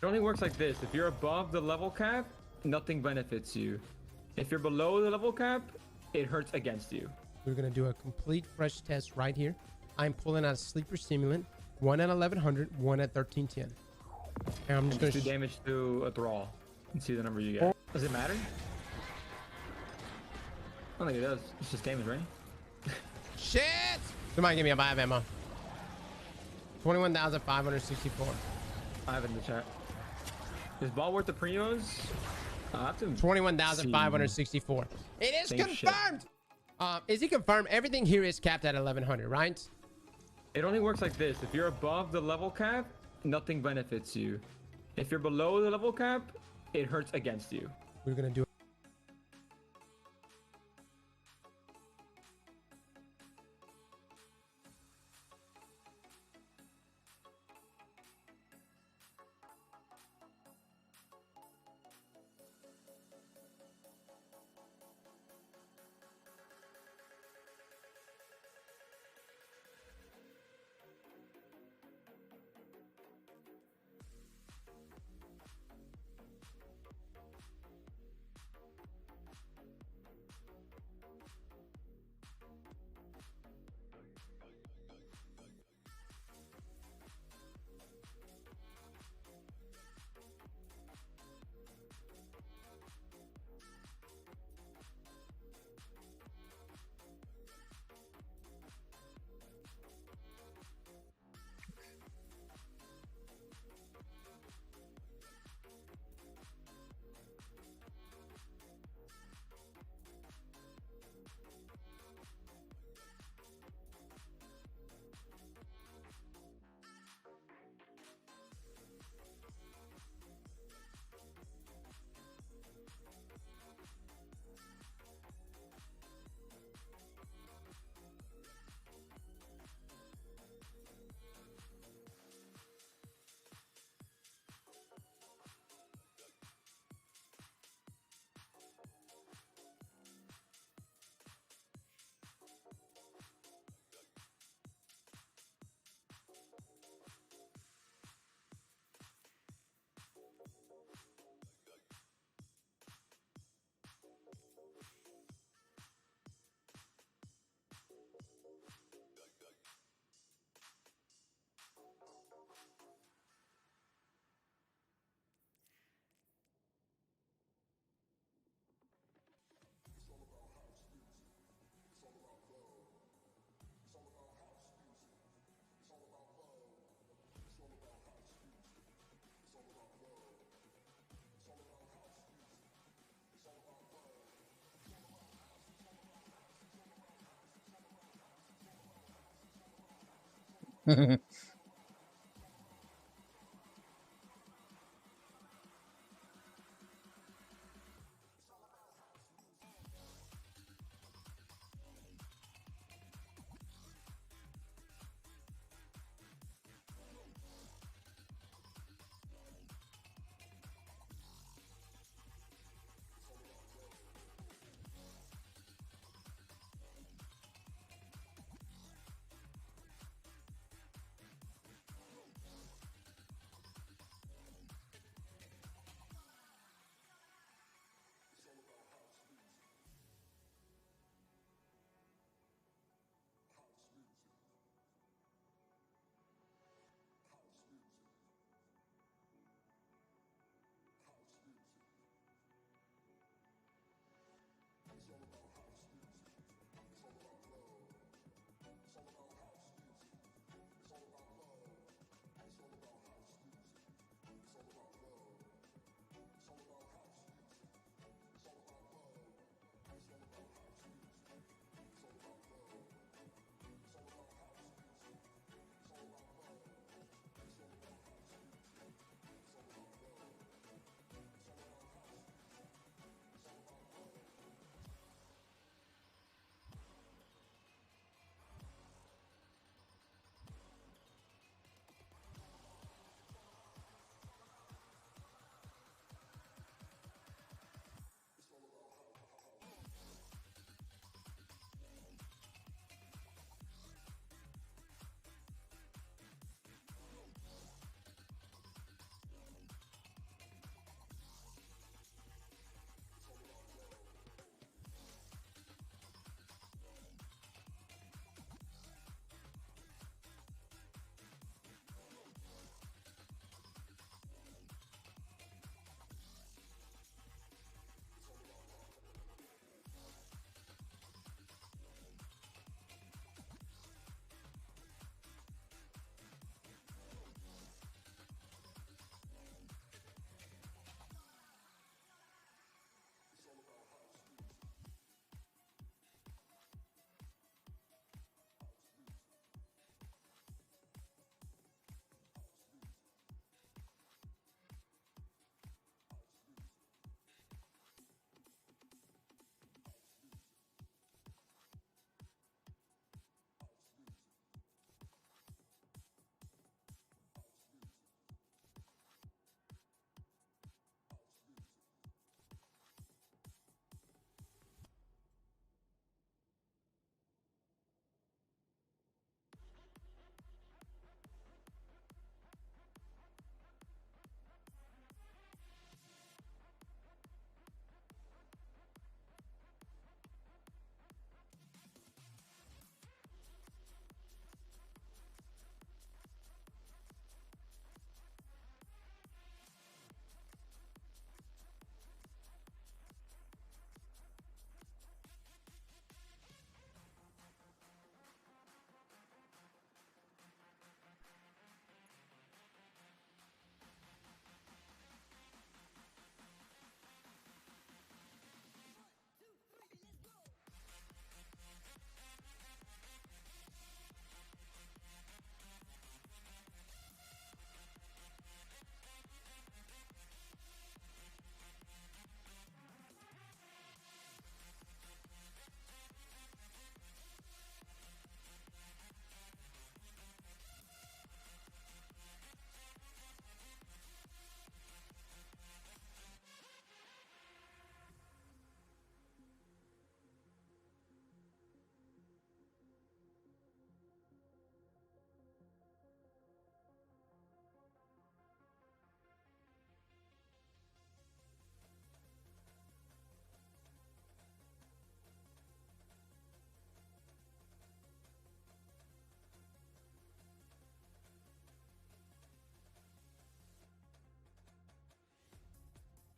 only works like this. If you're above the level cap, nothing benefits you. If you're below the level cap, it hurts against you. We're going to do a complete fresh test right here. I'm pulling out a sleeper stimulant. One at 1100, one at 1310. And I'm just going to do damage to a thrall and see the number you get. Does it matter? I don't think it does. It's just damage, right? Shit! Somebody give me a buy of ammo. 21,564. I have it in the chat. Is ball worth the primos? 21,564. It is Same confirmed. Is it confirmed? Everything here is capped at 1100, right? It only works like this. If you're above the level cap, nothing benefits you. If you're below the level cap, it hurts against you. We're gonna do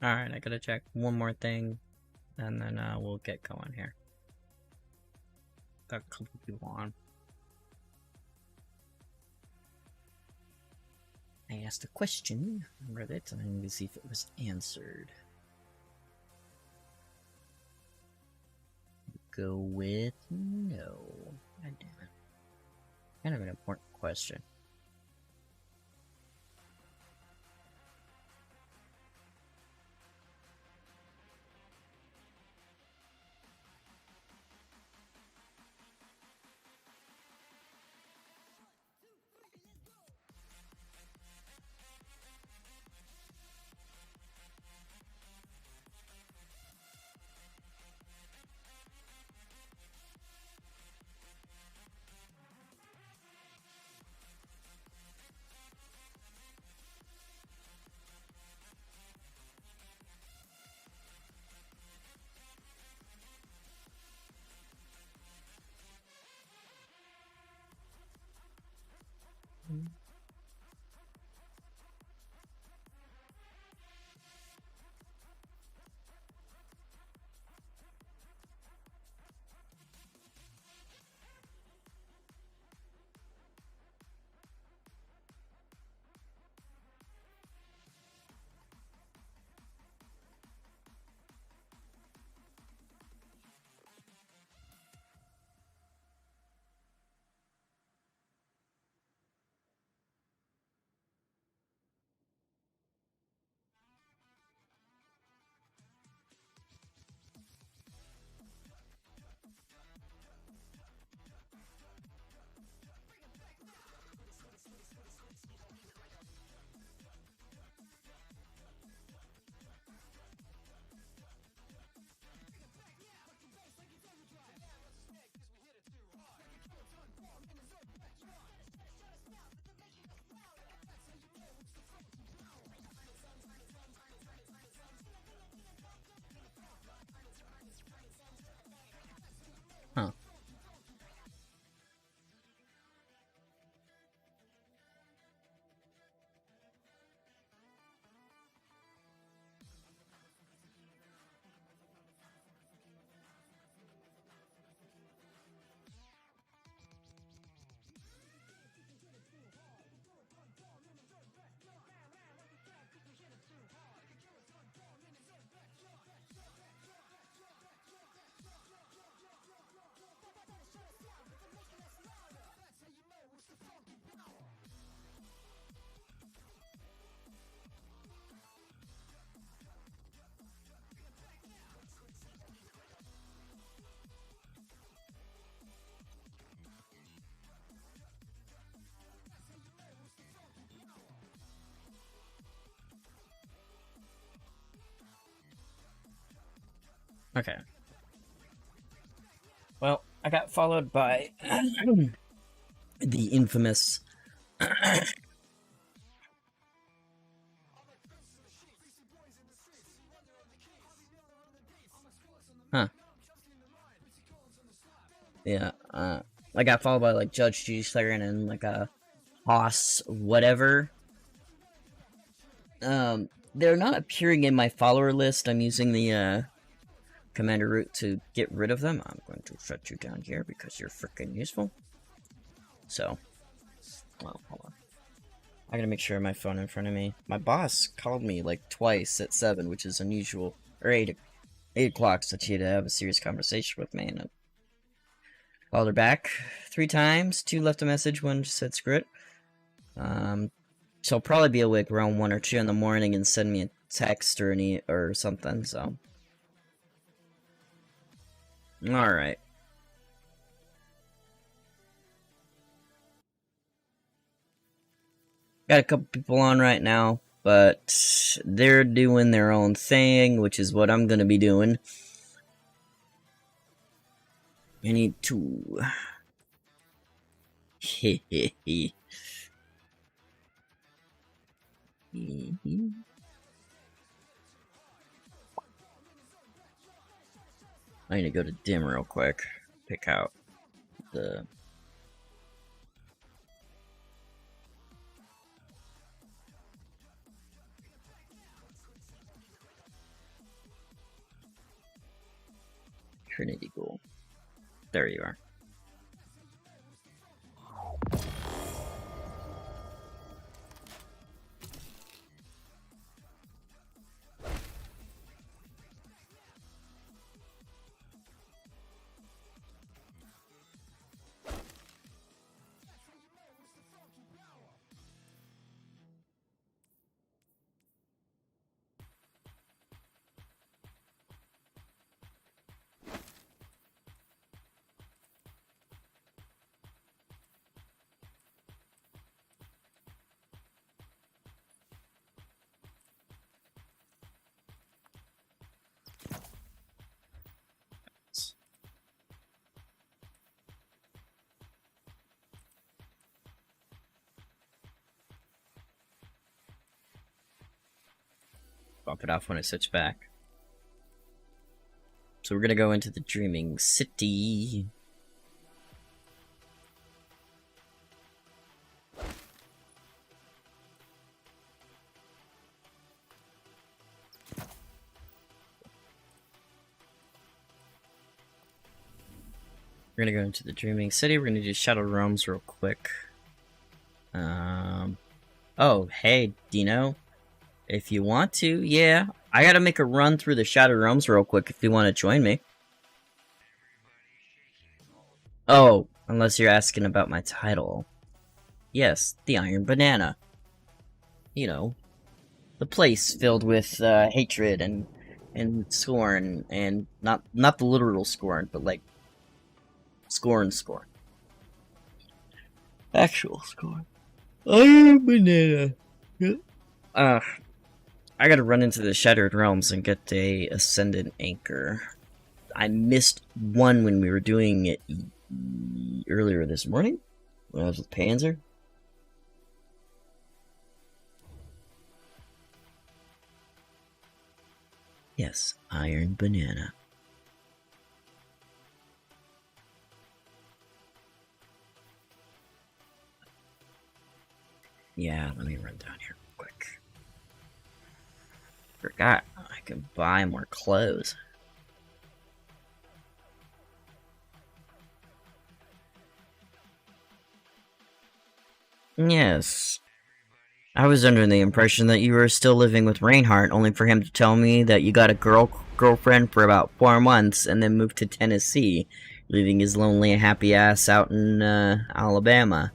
Alright, I gotta check one more thing, and then we'll get going here. Got a couple people on. I asked a question on Reddit, and I need to see if it was answered. Go with no. God damn it. Kind of an important question. Huh. Okay. Well, I got followed by the infamous huh. Yeah, I got followed by like Judge G Slayer and like a Hoss whatever. They're not appearing in my follower list. I'm using the commander route to get rid of them. I'm going to shut you down here because you're freaking useful. So, well, hold on. I gotta make sure my phone in front of me. My boss called me like twice at 7, which is unusual. Or 8 o'clock, so she had to have a serious conversation with me, and I called her back 3 times. 2 left a message, 1 just said screw it. She'll probably be awake around 1 or 2 in the morning and send me a text or something, so. Alright. Got a couple people on right now, but they're doing their own thing, which is what I'm gonna be doing. I need to... Hehehe. I need to go to dim real quick. Pick out the... Trinity Ghoul. There you are. Bump it off when it sits back. So we're gonna go into the Dreaming City. We're gonna go into the Dreaming City. We're gonna do Shadow Realms real quick. Oh, hey, Dino. If you want to, yeah. I gotta make a run through the Shadow Realms real quick if you want to join me. Oh, unless you're asking about my title. Yes, the Iron Banana. You know, the place filled with hatred and scorn, and not the literal scorn, but like scorn. Actual scorn. Iron Banana. I gotta run into the Shattered Realms and get a Ascendant Anchor. I missed one when we were doing it earlier this morning, when I was with Panzer. Yes, Iron Banana. Yeah, let me run down here real quick. Forgot I can buy more clothes. Yes. I was under the impression that you were still living with Reinhardt, only for him to tell me that you got a girlfriend for about 4 months and then moved to Tennessee, leaving his lonely and happy ass out in Alabama.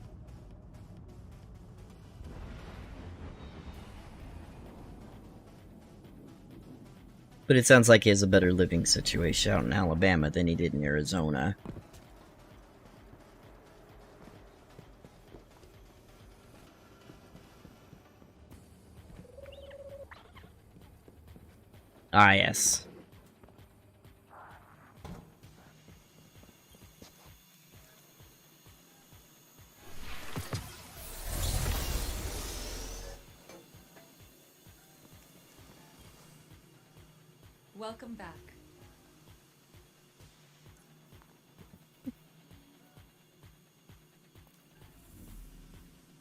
But it sounds like he has a better living situation out in Alabama than he did in Arizona. Ah, yes. Welcome back.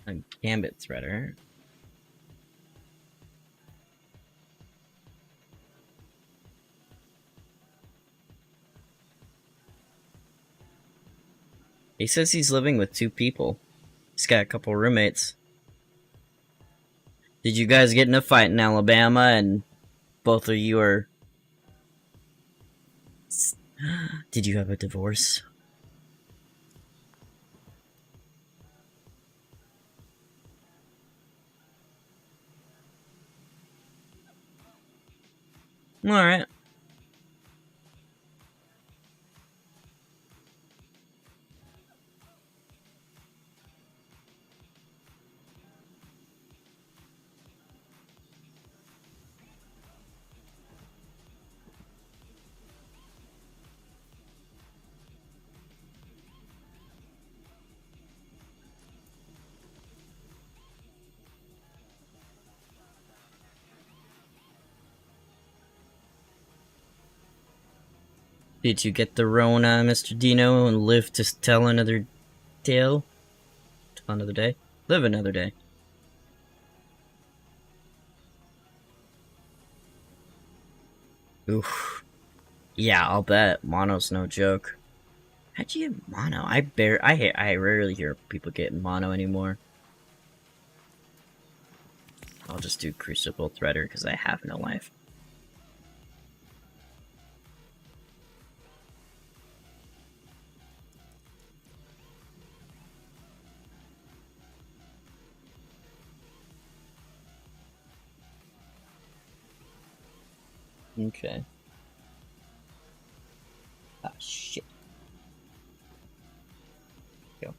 A Gambit Threader. He says he's living with 2 people. He's got a couple roommates. Did you guys get in a fight in Alabama and both of you are... Did you have a divorce? Alright. Did you get the Rona, Mr. Dino, and live to tell another tale? Another day? Live another day. Oof. Yeah, I'll bet. Mono's no joke. How'd you get mono? I rarely hear people get mono anymore. I'll just do Crucible Threader because I have no life. Okay. Ah, shit. Go.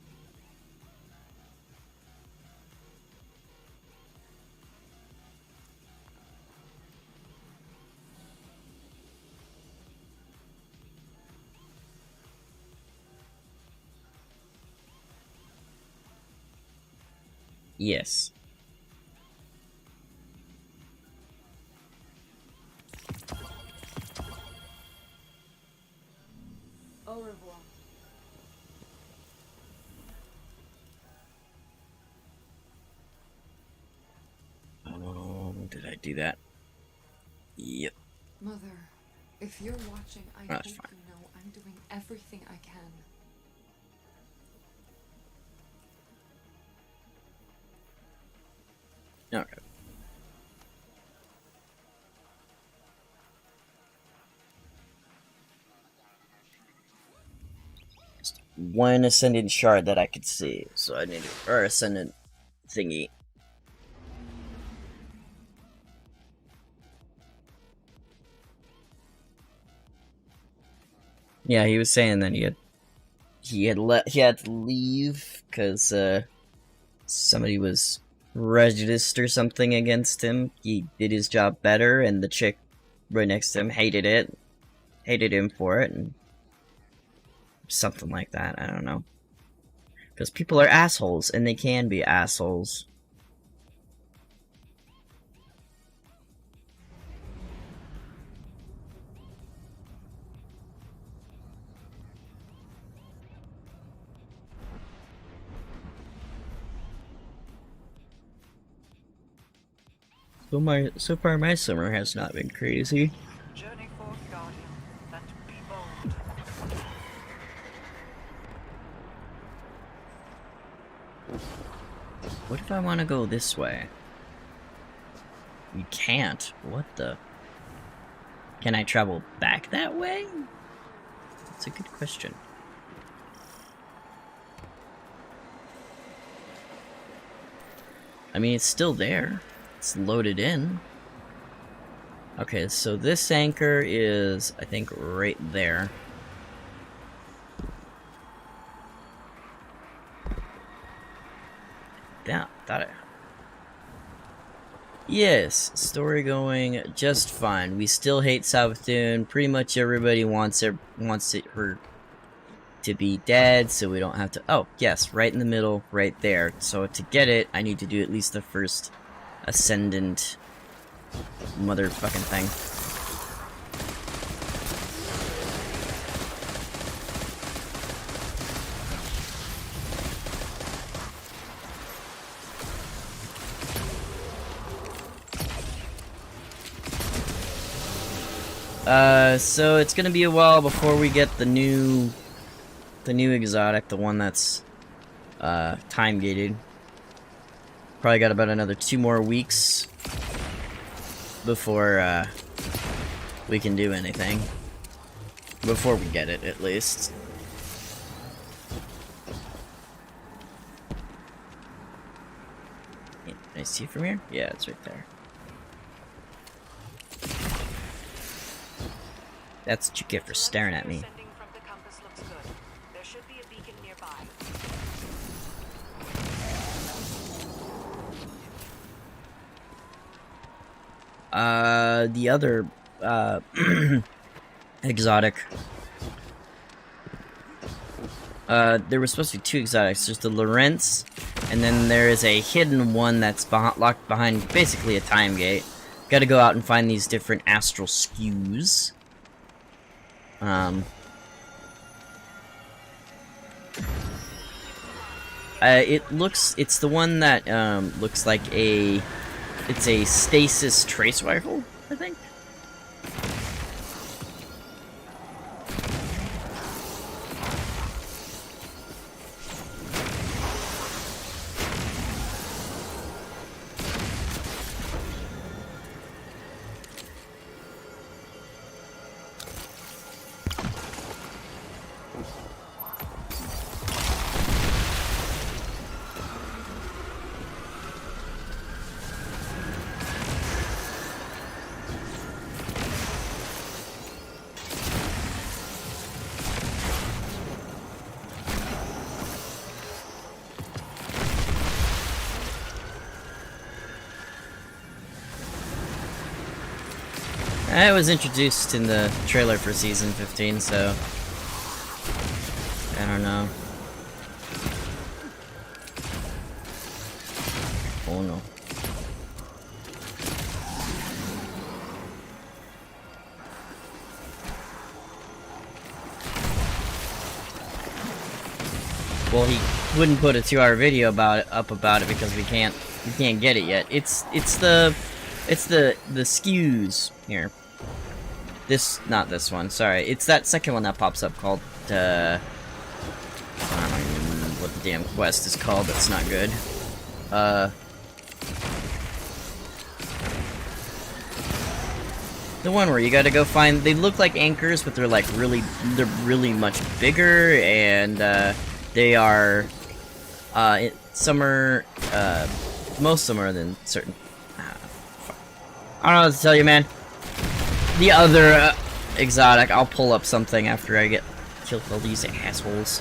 Yes. Au revoir. Did I do that? Yep. Mother, if you're watching, I That's hope fine. you know I'm doing everything I can. Okay. Just one Ascendant shard that I could see, so I need to, or Ascendant thingy. Yeah, he was saying that he had to leave because somebody was prejudiced or something against him. He did his job better, and the chick right next to him hated him for it, and something like that. I don't know. Because people are assholes, and they can be assholes. So far my summer has not been crazy. Journey forth, Guardian, and be bold. What if I want to go this way? You can't. What the? Can I travel back that way? That's a good question. I mean, it's still there. It's loaded in. Okay, so this anchor is, I think, right there. Yeah, thought it. Yes, story going just fine. We still hate Savathun. Pretty much everybody wants her to be dead, so we don't have to. Oh, yes, right in the middle, right there. So to get it, I need to do at least the first Ascendant motherfucking thing. So it's gonna be a while before we get the new exotic, the one that's time gated. Probably got about another 2 more weeks before we can do anything. Before we get it, at least. Can I see it from here? Yeah, it's right there. That's what you get for staring at me. Sending from the compass looks good. There should be a beacon nearby. The other exotic. There was supposed to be 2 exotics. There's the Lorentz, and then there is a hidden one that's locked behind basically a time gate. Gotta go out and find these different astral skews. It's the one that, looks like it's a stasis trace rifle, I think. It was introduced in the trailer for season 15, so I don't know. Oh no. Well, he wouldn't put a 2-hour video up about it because we can't get it yet. It's the SKUs here. Not this one. Sorry, it's that second one that pops up called I don't know what the damn quest is called. That's not good. The one where you gotta go find. They look like anchors, but they're like they're really much bigger, and they are some are most of them are than certain. I don't know what to tell you, man. The other exotic, I'll pull up something after I get killed with all these assholes.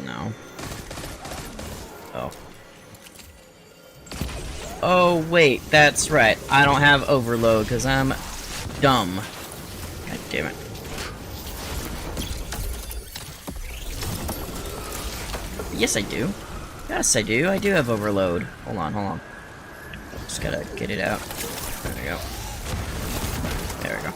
No. Oh. Oh, wait, that's right. I don't have overload because I'm dumb. God damn it. Yes, I do. Yes, I do. I do have overload. Hold on, hold on. Just gotta get it out. There we go. There we go.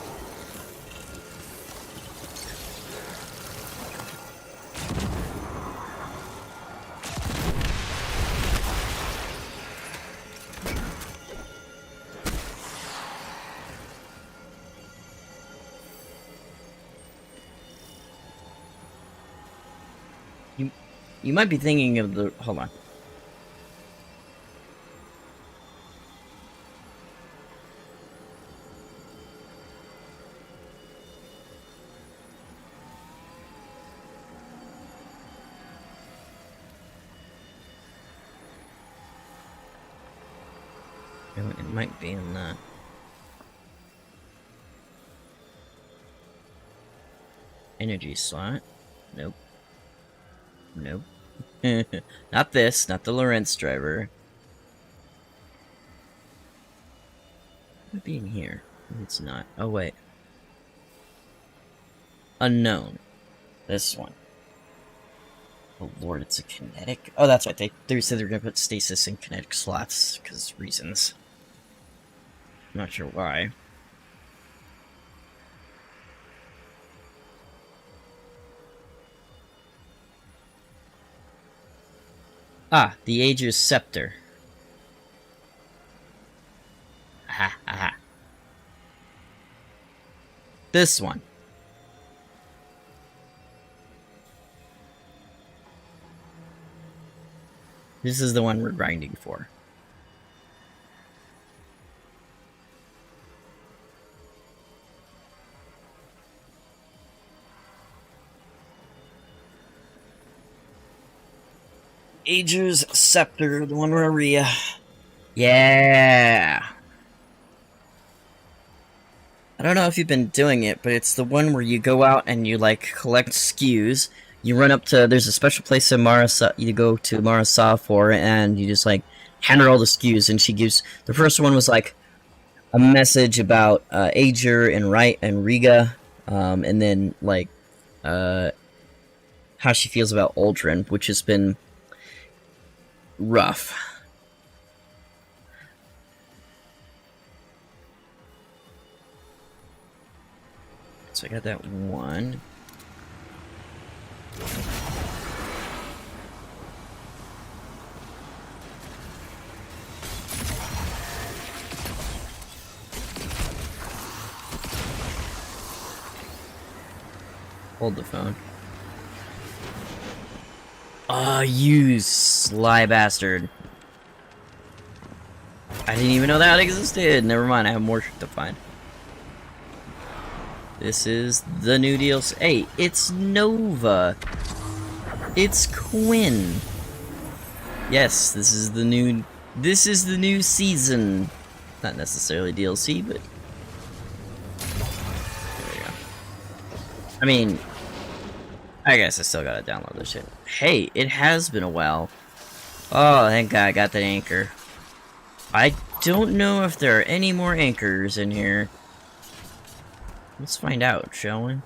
You might be thinking of the... Hold on. It might be in the... energy slot. Nope. Nope. Not this, not the Lorentz driver. Would be in here. It's not. Oh wait. Unknown. This one. Oh lord, it's a kinetic. Oh, that's right. They said they're gonna put stasis in kinetic slots because reasons. I'm not sure why. Ah, the Ager's Scepter. Aha, aha. This one. This is the one we're grinding for. Ager's Scepter, the one where Aria. Yeah. I don't know if you've been doing it, but it's the one where you go out and you like collect SKUs. You run up to, there's a special place in Marasa, you go to Marasa for, and you just like hand her all the SKUs, and she gives, the first one was like a message about Ager and Wright and Riga, and then like how she feels about Aldrin, which has been rough. So I got that one. Hold the phone. Ah, you sly bastard. I didn't even know that existed. Never mind, I have more shit to find. This is the new DLC. Hey, it's Nova. It's Quinn. Yes, this is the new season. Not necessarily DLC, but there we go. I mean, I guess I still gotta download this shit. Hey, it has been a while. Oh, thank God I got that anchor. I don't know if there are any more anchors in here. Let's find out, shall we?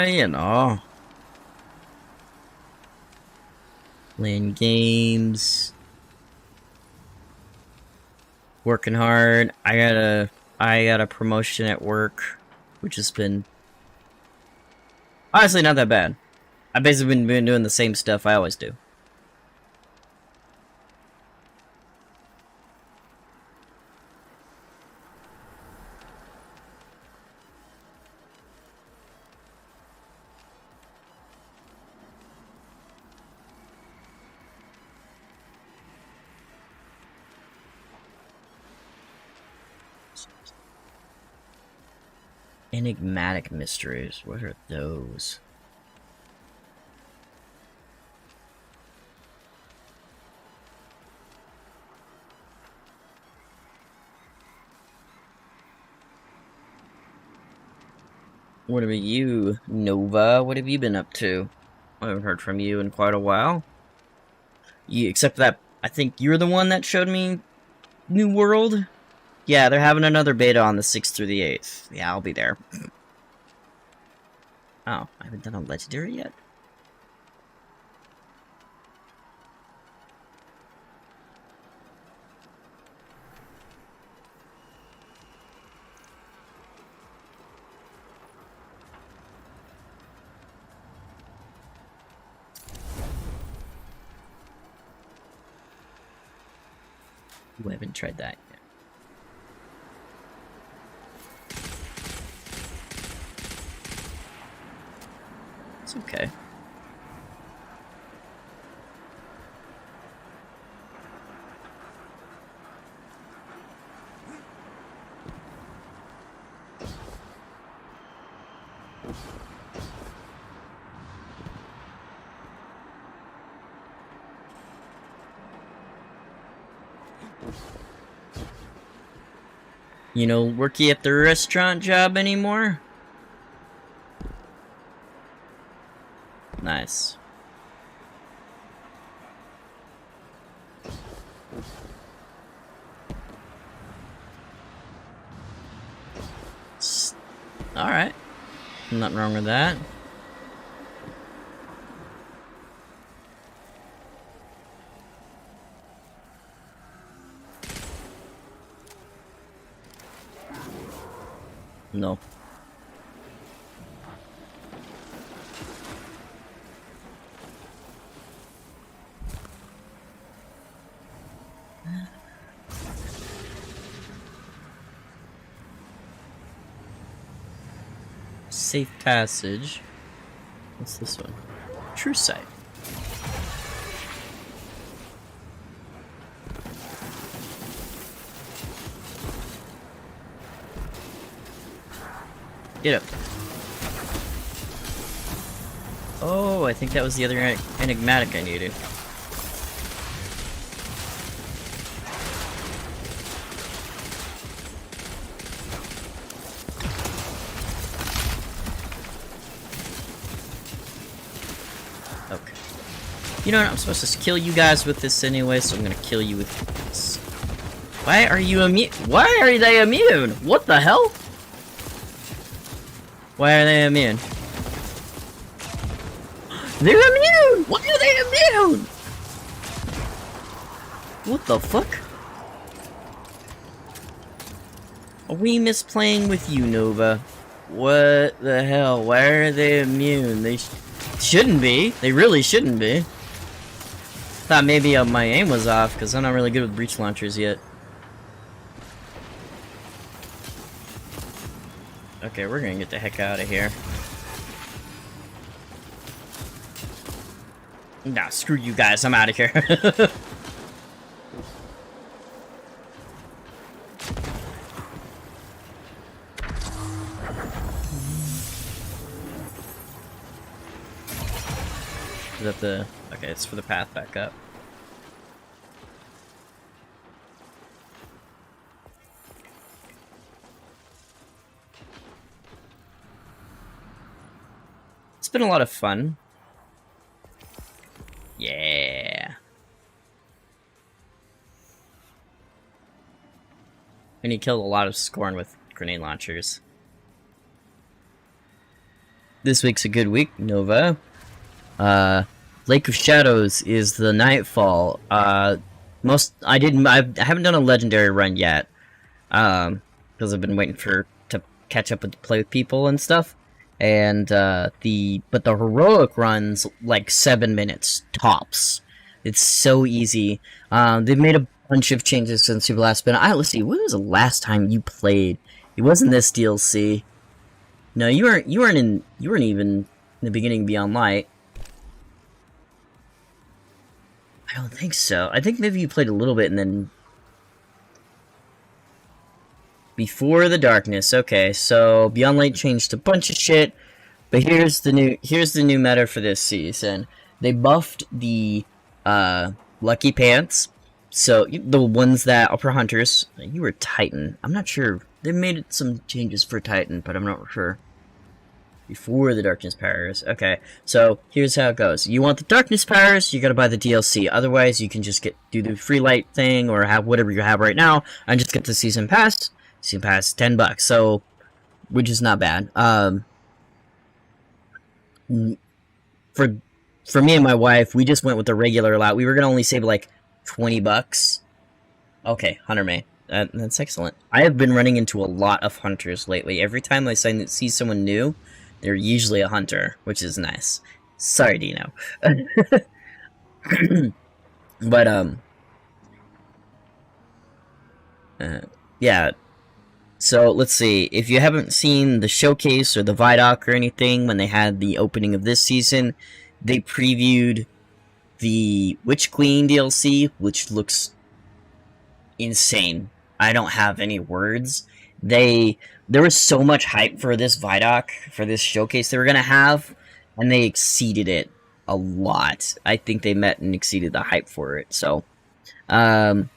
You know. Playing games. Working hard. I got a promotion at work, which has been honestly not that bad. I've basically been doing the same stuff I always do. Enigmatic mysteries. What are those? What about you, Nova? What have you been up to? I haven't heard from you in quite a while. Except that I think you're the one that showed me New World. Yeah, they're having another beta on the 6th through the 8th. Yeah, I'll be there. Oh, I haven't done a legendary yet? Ooh, I haven't tried that yet. It's okay. You know, working at the restaurant job anymore? Nice. Alright. Nothing wrong with that. No. Safe passage. What's this one? True sight. Get up. Oh, I think that was the other enigmatic I needed. Okay. You know what? I'm supposed to kill you guys with this anyway, so I'm gonna kill you with this. Why are you immune? Why are they immune? What the hell? Why are they immune? They're immune! Why are they immune? What the fuck? Are we misplaying with you, Nova? What the hell? Why are they immune? They shouldn't be. They really shouldn't be. Thought maybe my aim was off, because I'm not really good with breach launchers yet. Okay, we're gonna get the heck out of here. Nah, screw you guys, I'm out of here. Is that the... Okay, it's for the path back up. It's been a lot of fun. Yeah. And he killed a lot of Scorn with grenade launchers. This week's a good week, Nova. Lake of Shadows is the Nightfall. I haven't done a legendary run yet. Because I've been waiting to catch up with play with people and stuff. And but the heroic runs like 7 minutes tops. It's so easy. They've made a bunch of changes since you've last been. Let's see, when was the last time you played? It wasn't this DLC. No, you weren't even in the beginning Beyond Light. I don't think so. I think maybe you played a little bit and then Before the Darkness. Okay, so Beyond Light changed a bunch of shit, but here's the new meta for this season. They buffed the Lucky Pants. So the ones that are for hunters. You were Titan. I'm not sure. They made some changes for Titan, but I'm not sure. Before the Darkness powers. Okay, so here's how it goes. You want the Darkness powers, you gotta buy the DLC. Otherwise, you can just do the free light thing or have whatever you have right now and just get the season pass. Season pass, $10. So, which is not bad. For me and my wife, we just went with the regular lot. We were gonna only save like $20. Okay, Hunter May. That's excellent. I have been running into a lot of hunters lately. Every time I see someone new, they're usually a hunter, which is nice. Sorry, Dino. But, yeah. So, let's see. If you haven't seen the showcase or the Vidoc or anything, when they had the opening of this season, they previewed the Witch Queen DLC, which looks insane. I don't have any words. There was so much hype for this Vidoc, for this showcase they were gonna have, and they exceeded it a lot. I think they met and exceeded the hype for it. So, but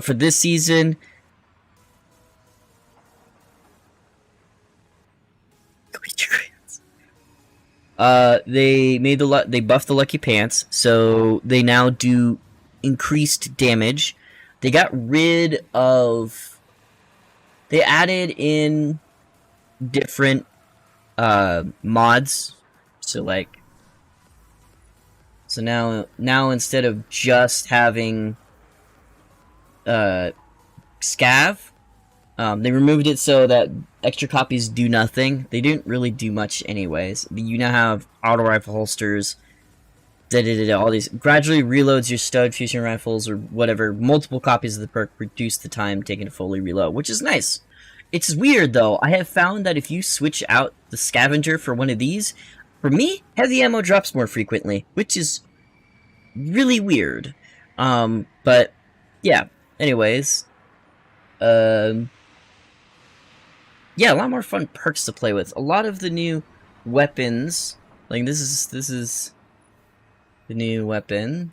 for this season, they buffed the Lucky Pants, so they now do increased damage. They got rid of. They added in different mods. So now instead of just having scav, they removed it so that extra copies do nothing. They didn't really do much anyways. You now have auto rifle holsters. All these gradually reloads your stud fusion rifles or whatever. Multiple copies of the perk reduce the time taken to fully reload, which is nice. It's weird though. I have found that if you switch out the scavenger for one of these, for me, heavy ammo drops more frequently, which is really weird. But yeah. Anyways, yeah, a lot more fun perks to play with. A lot of the new weapons, like this is the new weapon,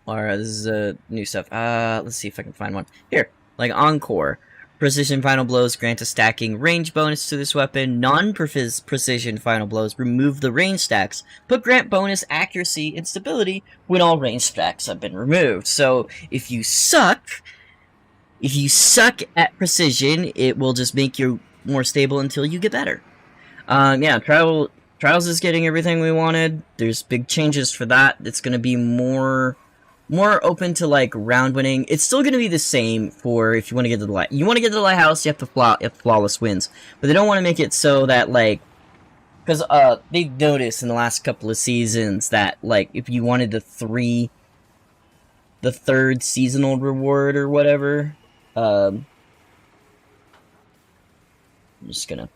or this is new stuff. Let's see if I can find one here. Like Encore, precision final blows grant a stacking range bonus to this weapon. Non-precision final blows remove the range stacks, but grant bonus accuracy and stability when all range stacks have been removed. So if you suck at precision, it will just make you more stable until you get better. Yeah, Trials is getting everything we wanted. There's big changes for that. It's going to be more open to like round winning. It's still going to be the same for if you want to get to the light. You want to get to the lighthouse, you have to flawless wins. But they don't want to make it so that like, because they've noticed in the last couple of seasons that like if you wanted the third seasonal reward or whatever, I'm just gonna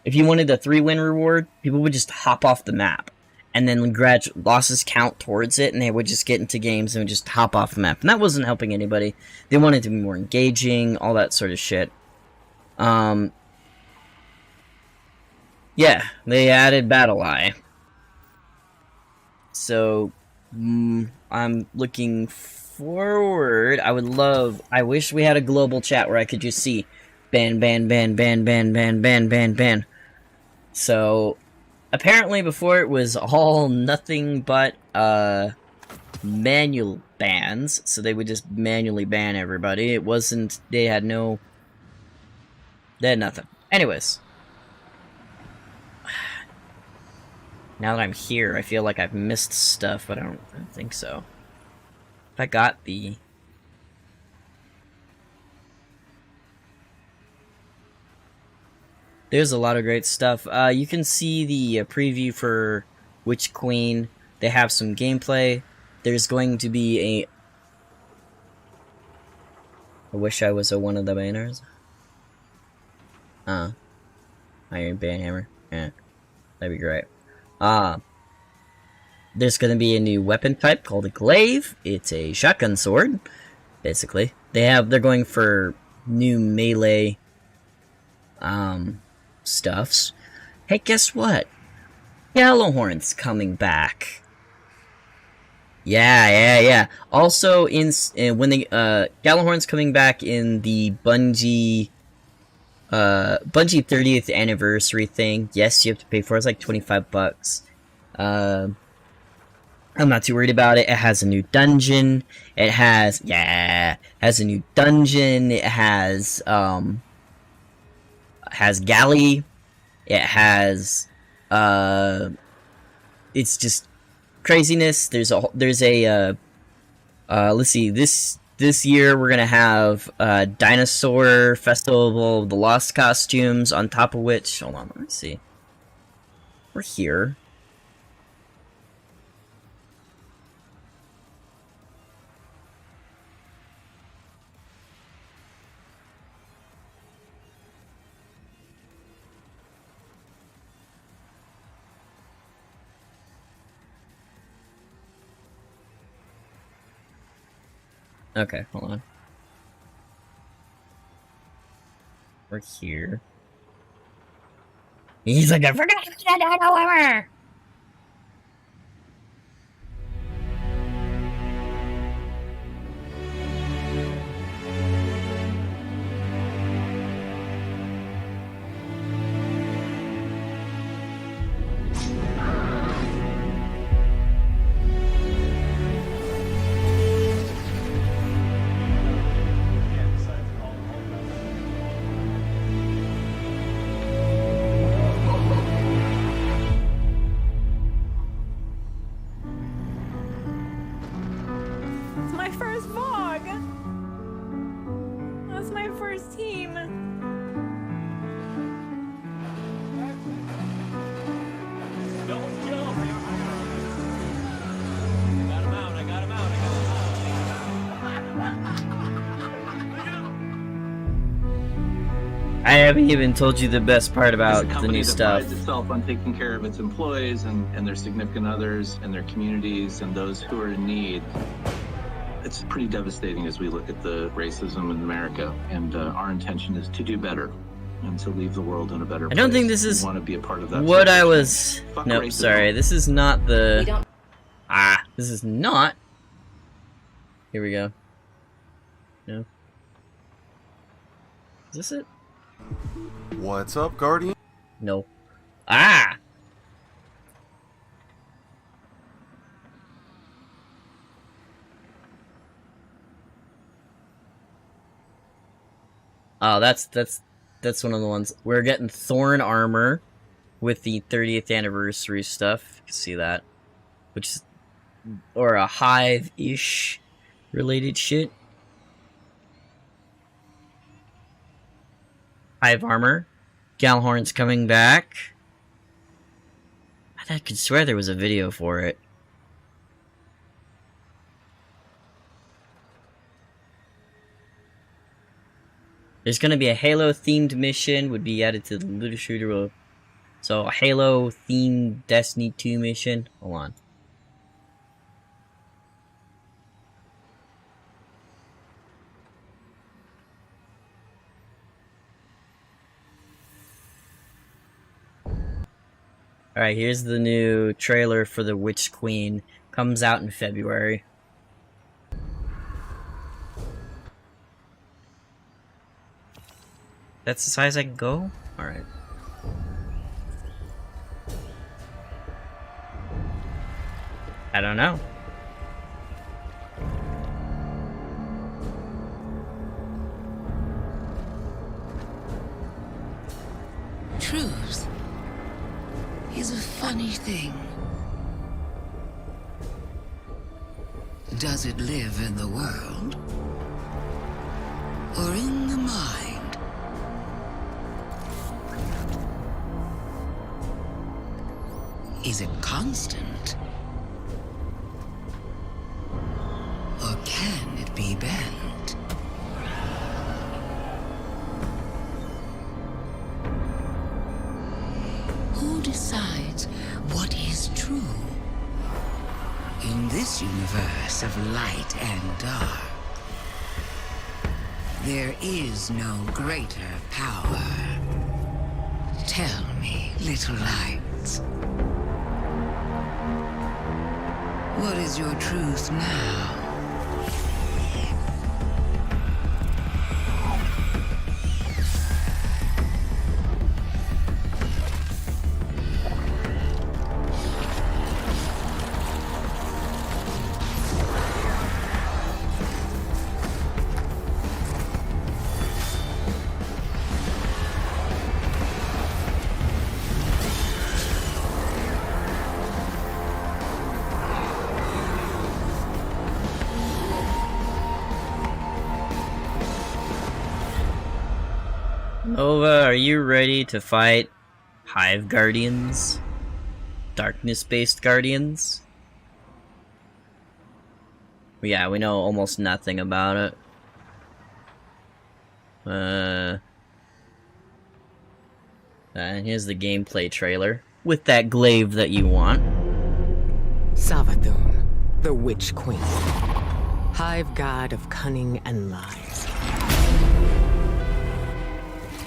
if you wanted the 3-win reward, people would just hop off the map. And then losses count towards it, and they would just get into games and would just hop off the map. And that wasn't helping anybody. They wanted to be more engaging, all that sort of shit. Yeah, they added Battle Eye. So I'm looking forward. I wish we had a global chat where I could just see ban, ban, ban, ban, ban, ban, ban, ban, ban. So apparently before it was all nothing but manual bans, so they would just manually ban everybody. It wasn't, they had nothing. Anyways, now that I'm here, I feel like I've missed stuff, but I don't think so. If I got the... There's a lot of great stuff. You can see the preview for Witch Queen. They have some gameplay. There's going to be a... I wish I was one of the banners. Iron Banhammer. Yeah, that'd be great. There's gonna be a new weapon type called a glaive. It's a shotgun sword, basically. They're going for new melee stuffs. Hey, guess what? Yellowhorn's coming back. Yeah. Also, when the Gallahorn's coming back in the Bungie 30th anniversary thing. Yes, you have to pay for it. It's like $25. I'm not too worried about it. It has a new dungeon. It has a new dungeon. It has galley. It has it's just craziness. There's a let's see, this year we're gonna have Dinosaur Festival of the Lost costumes, on top of which, hold on, let me see. We're here. Okay, hold on. We're here. He's like, I forgot that, however. It's my first vlog. That's my first team. Don't jump! I got him out. I haven't even told you the best part about It's a the company new that stuff. prides itself on taking care of its employees and their significant others and their communities and those who are in need. It's pretty devastating as we look at the racism in America, and our intention is to do better and to leave the world in a better place. I don't think this is We want to be a part of that. what I social was... change. Fuck Nope, racism. sorry. This is not the... We don't. This is not... Here we go. No. Is this it? What's up, Guardian? No. Oh, that's one of the ones. We're getting Thorn armor with the 30th anniversary stuff. You can see that. Which is... Or a Hive-ish related shit. Hive armor. Galhorn's coming back. I could swear there was a video for it. There's gonna be a Halo themed mission, would be added to the looter shooter. So a Halo themed Destiny 2 mission. Hold on. Alright, here's the new trailer for The Witch Queen. Comes out in February. That's as high as I can go? Alright. I don't know. Truth is a funny thing. Does it live in the world or in the mind? Is it constant or can it be bent? Who decides what is true? In this universe of light and dark, there is no greater power. Tell me, little lights, what is your truth now? Nova, are you ready to fight Hive Guardians? Darkness-based Guardians? Yeah, we know almost nothing about it. And here's the gameplay trailer. With that glaive that you want. Savathun, the Witch Queen, hive god of cunning and lies.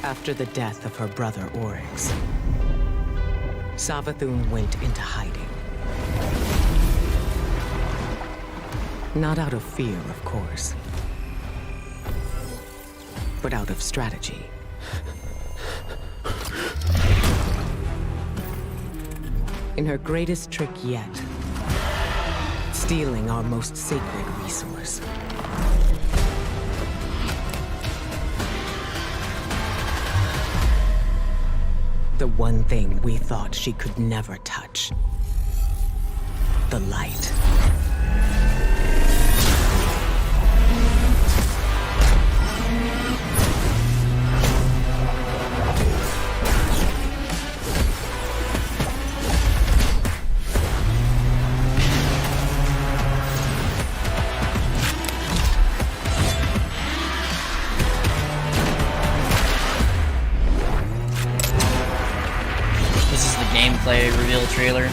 After the death of her brother Oryx, Savathun went into hiding. Not out of fear, of course, but out of strategy. In her greatest trick yet, stealing our most sacred resource. The one thing we thought she could never touch. The light. Gameplay reveal trailer.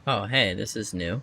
Oh, hey, this is new.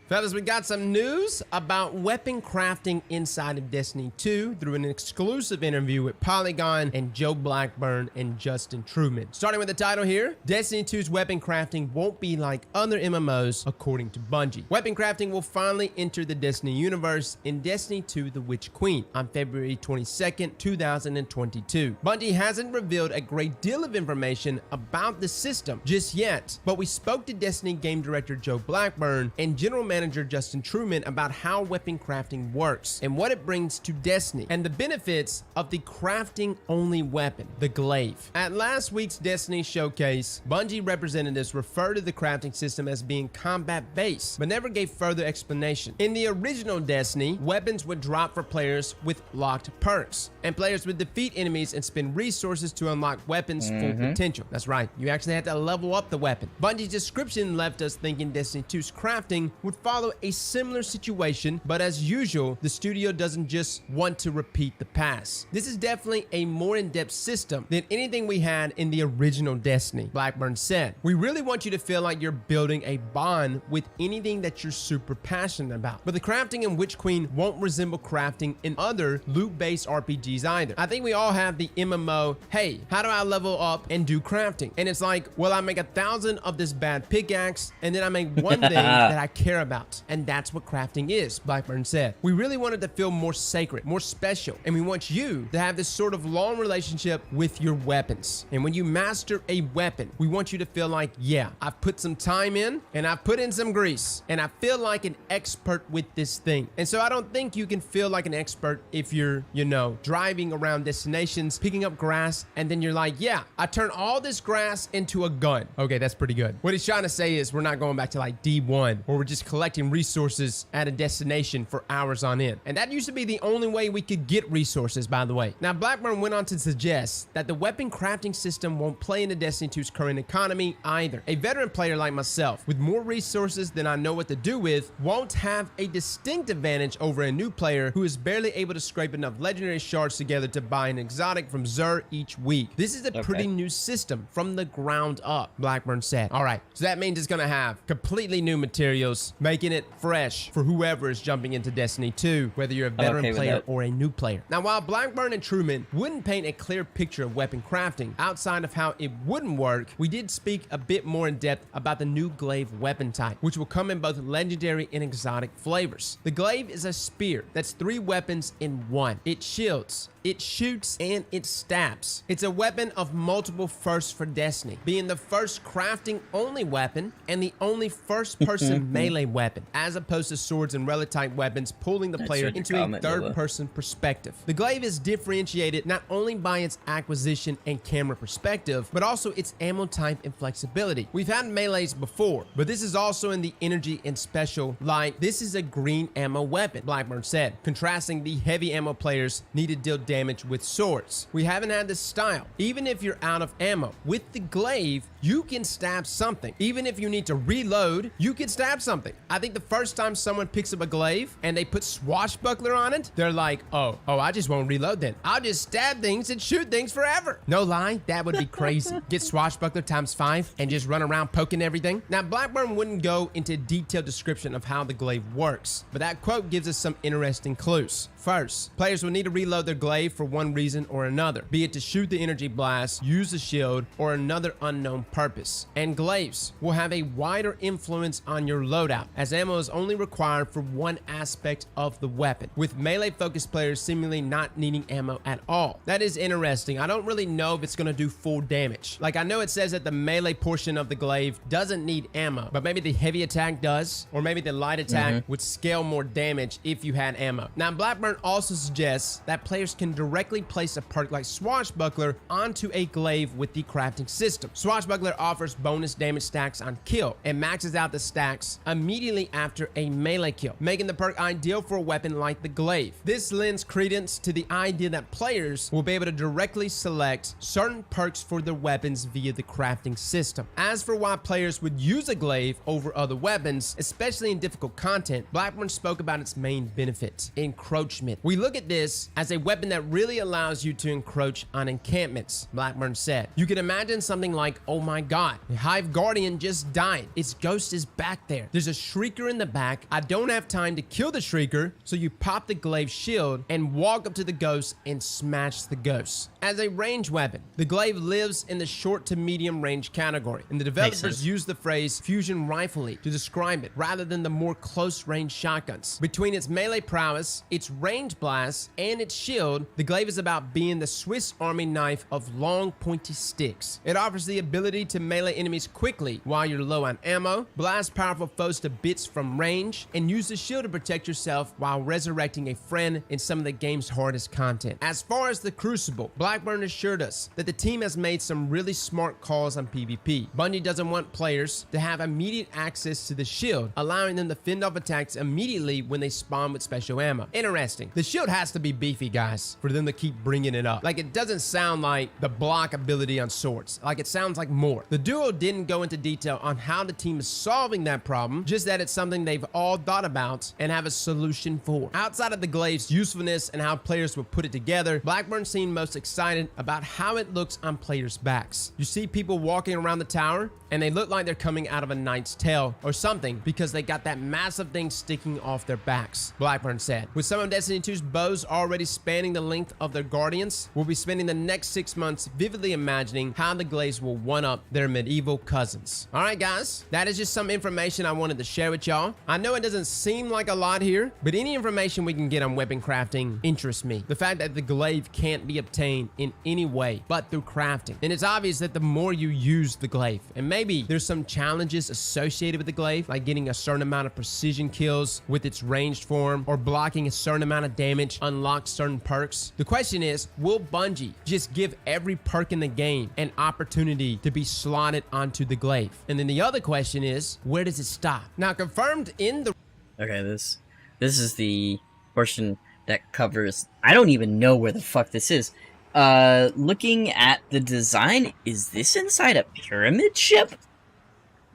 Fellas, we got some news about weapon crafting inside of Destiny 2 through an exclusive interview with Polygon and Joe Blackburn and Justin Truman. Starting with the title here, Destiny 2's weapon crafting won't be like other MMOs, according to Bungie. Weapon crafting will finally enter the Destiny universe in Destiny 2 The Witch Queen on February 22nd, 2022. Bungie hasn't revealed a great deal of information about the system just yet, but we spoke to Destiny game director Joe Blackburn and general manager manager Justin Truman about how weapon crafting works and what it brings to Destiny and the benefits of the crafting-only weapon, the glaive. At last week's Destiny showcase, Bungie representatives referred to the crafting system as being combat-based, but never gave further explanation. In the original Destiny, weapons would drop for players with locked perks, and players would defeat enemies and spend resources to unlock weapons' full potential. That's right, you actually had to level up the weapon. Bungie's description left us thinking Destiny 2's crafting would follow a similar situation, but as usual, the studio doesn't just want to repeat the past. This is definitely a more in-depth system than anything we had in the original Destiny, Blackburn said. We really want you to feel like you're building a bond with anything that you're super passionate about. But the crafting in Witch Queen won't resemble crafting in other loot-based RPGs either. I think we all have the MMO, hey, how do I level up and do crafting? And it's like, well, I make 1,000 of this bad pickaxe, and then I make one thing that I care about. And that's what crafting is, Blackburn said. We really wanted to feel more sacred, more special, and we want you to have this sort of long relationship with your weapons. And when you master a weapon, we want you to feel like, yeah, I've put some time in, and I've put in some grease, and I feel like an expert with this thing. And so I don't think you can feel like an expert if you're, you know, driving around destinations, picking up grass, and then you're like, yeah, I turn all this grass into a gun. Okay, that's pretty good. What he's trying to say is we're not going back to like D1, where we're just collecting resources at a destination for hours on end. And that used to be the only way we could get resources, by the way. Now, Blackburn went on to suggest that the weapon crafting system won't play into Destiny 2's current economy either. A veteran player like myself, with more resources than I know what to do with, won't have a distinct advantage over a new player who is barely able to scrape enough legendary shards together to buy an exotic from Xur each week. This is a pretty new system from the ground up, Blackburn said. All right, so that means it's gonna have completely new materials, making it fresh for whoever is jumping into Destiny 2, whether you're a veteran player or a new player. Now, while Blackburn and Truman wouldn't paint a clear picture of weapon crafting outside of how it wouldn't work, we did speak a bit more in depth about the new glaive weapon type, which will come in both legendary and exotic flavors. The glaive is a spear that's 3 weapons in one. It shields, it shoots, and it stabs. It's a weapon of multiple firsts for Destiny, being the first crafting-only weapon and the only first-person melee weapon, as opposed to swords and relic-type weapons pulling the player into a third-person perspective. The glaive is differentiated not only by its acquisition and camera perspective, but also its ammo type and flexibility. We've had melees before, but this is also in the energy and special, like this is a green ammo weapon, Blackburn said, contrasting the heavy ammo players need to deal damage with swords. We haven't had this style. Even if you're out of ammo, with the glaive, you can stab something. Even if you need to reload, you can stab something. I think the first time someone picks up a glaive and they put swashbuckler on it, they're like, oh, I just won't reload then. I'll just stab things and shoot things forever. No lie, that would be crazy. Get swashbuckler ×5 and just run around poking everything. Now, Blackburn wouldn't go into a detailed description of how the glaive works, but that quote gives us some interesting clues. First, players will need to reload their glaive for one reason or another, be it to shoot the energy blast, use the shield, or another unknown purpose. And glaives will have a wider influence on your loadout, as ammo is only required for one aspect of the weapon, with melee-focused players seemingly not needing ammo at all. That is interesting. I don't really know if it's going to do full damage. Like, I know it says that the melee portion of the glaive doesn't need ammo, but maybe the heavy attack does, or maybe the light attack would scale more damage if you had ammo. Now, Blackburn also suggests that players can directly place a perk like Swashbuckler onto a glaive with the crafting system. Swashbuckler offers bonus damage stacks on kill and maxes out the stacks immediately after a melee kill, making the perk ideal for a weapon like the glaive. This lends credence to the idea that players will be able to directly select certain perks for their weapons via the crafting system. As for why players would use a glaive over other weapons, especially in difficult content, Blackburn spoke about its main benefit: encroachment. We look at this as a weapon that really allows you to encroach on encampments, Blackburn said. You can imagine something like, oh my god, the Hive Guardian just died. Its ghost is back there. There's a Shrieker in the back. I don't have time to kill the Shrieker, so you pop the glaive shield and walk up to the ghost and smash the ghost. As a range weapon, the glaive lives in the short to medium range category, and the developers use the phrase fusion rifle to describe it rather than the more close range shotguns. Between its melee prowess, its range range blasts and its shield, the glaive is about being the Swiss Army knife of long pointy sticks. It offers the ability to melee enemies quickly while you're low on ammo, blast powerful foes to bits from range, and use the shield to protect yourself while resurrecting a friend in some of the game's hardest content. As far as the Crucible, Blackburn assured us that the team has made some really smart calls on PvP. Bungie doesn't want players to have immediate access to the shield, allowing them to fend off attacks immediately when they spawn with special ammo. Interesting. The shield has to be beefy, guys, for them to keep bringing it up. Like, it doesn't sound like the block ability on swords. Like, it sounds like more. The duo didn't go into detail on how the team is solving that problem, just that it's something they've all thought about and have a solution for. Outside of the glaive's usefulness and how players will put it together, Blackburn seemed most excited about how it looks on players' backs. You see people walking around the tower, and they look like they're coming out of a knight's tale or something because they got that massive thing sticking off their backs, Blackburn said. With some of Destiny 2's bows already spanning the length of their guardians, we'll be spending the next 6 months vividly imagining how the glaives will one-up their medieval cousins. Alright guys, that is just some information I wanted to share with y'all. I know it doesn't seem like a lot here, but any information we can get on weapon crafting interests me. The fact that the glaive can't be obtained in any way but through crafting. And it's obvious that the more you use the glaive, and maybe there's some challenges associated with the glaive, like getting a certain amount of precision kills with its ranged form, or blocking a certain amount of damage, unlock certain perks. The question is, will Bungie just give every perk in the game an opportunity to be slotted onto the glaive? And then the other question is, where does it stop? Now, confirmed in the... Okay, this is the portion that covers... I don't even know where the fuck this is. Looking at the design, is this inside a pyramid ship?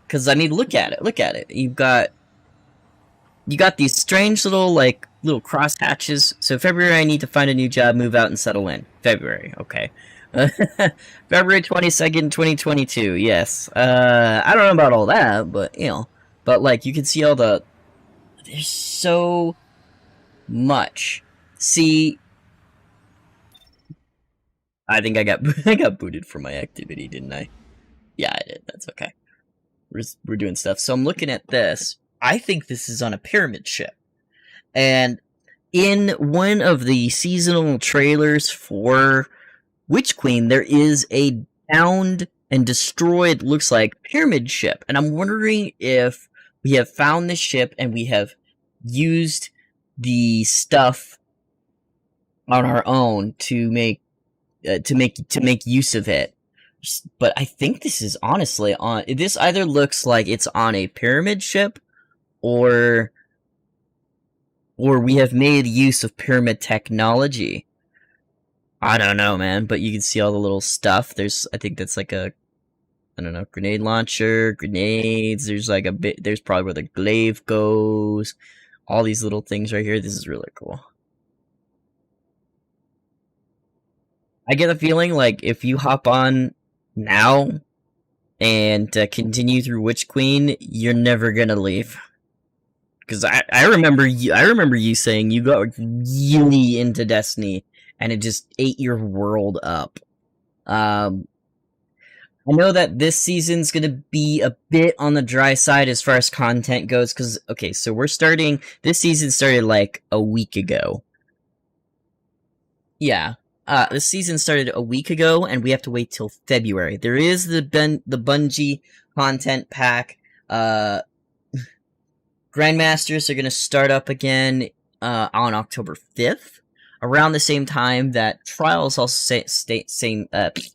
Because, I mean, look at it. You got these strange little cross hatches. So February, I need to find a new job, move out, and settle in. February, okay. February 22nd, 2022, yes. I don't know about all that, but, you know. But, like, you can see all the... There's so much. See... I think I got booted from my activity, didn't I? Yeah, I did. That's okay. We're doing stuff. So I'm looking at this. I think this is on a pyramid ship. And in one of the seasonal trailers for Witch Queen, there is a downed and destroyed, looks like, pyramid ship. And I'm wondering if we have found this ship and we have used the stuff on our own to make use of it. But I think this is honestly on... This either looks like it's on a pyramid ship, or we have made use of pyramid technology. I don't know, man, but you can see all the little stuff. There's... I think that's like a... I don't know, grenade launcher, grenades, there's like a bit... There's probably where the glaive goes. All these little things right here. This is really cool. I get the feeling like if you hop on now and continue through Witch Queen, you're never gonna leave. Because I remember you saying you got really into Destiny and it just ate your world up. I know that this season's gonna be a bit on the dry side as far as content goes. Because okay, so this season started like a week ago. Yeah. This season started a week ago, and we have to wait till February. There is the Bungie content pack. Grandmasters are going to start up again on October 5th, around the same time that Trials also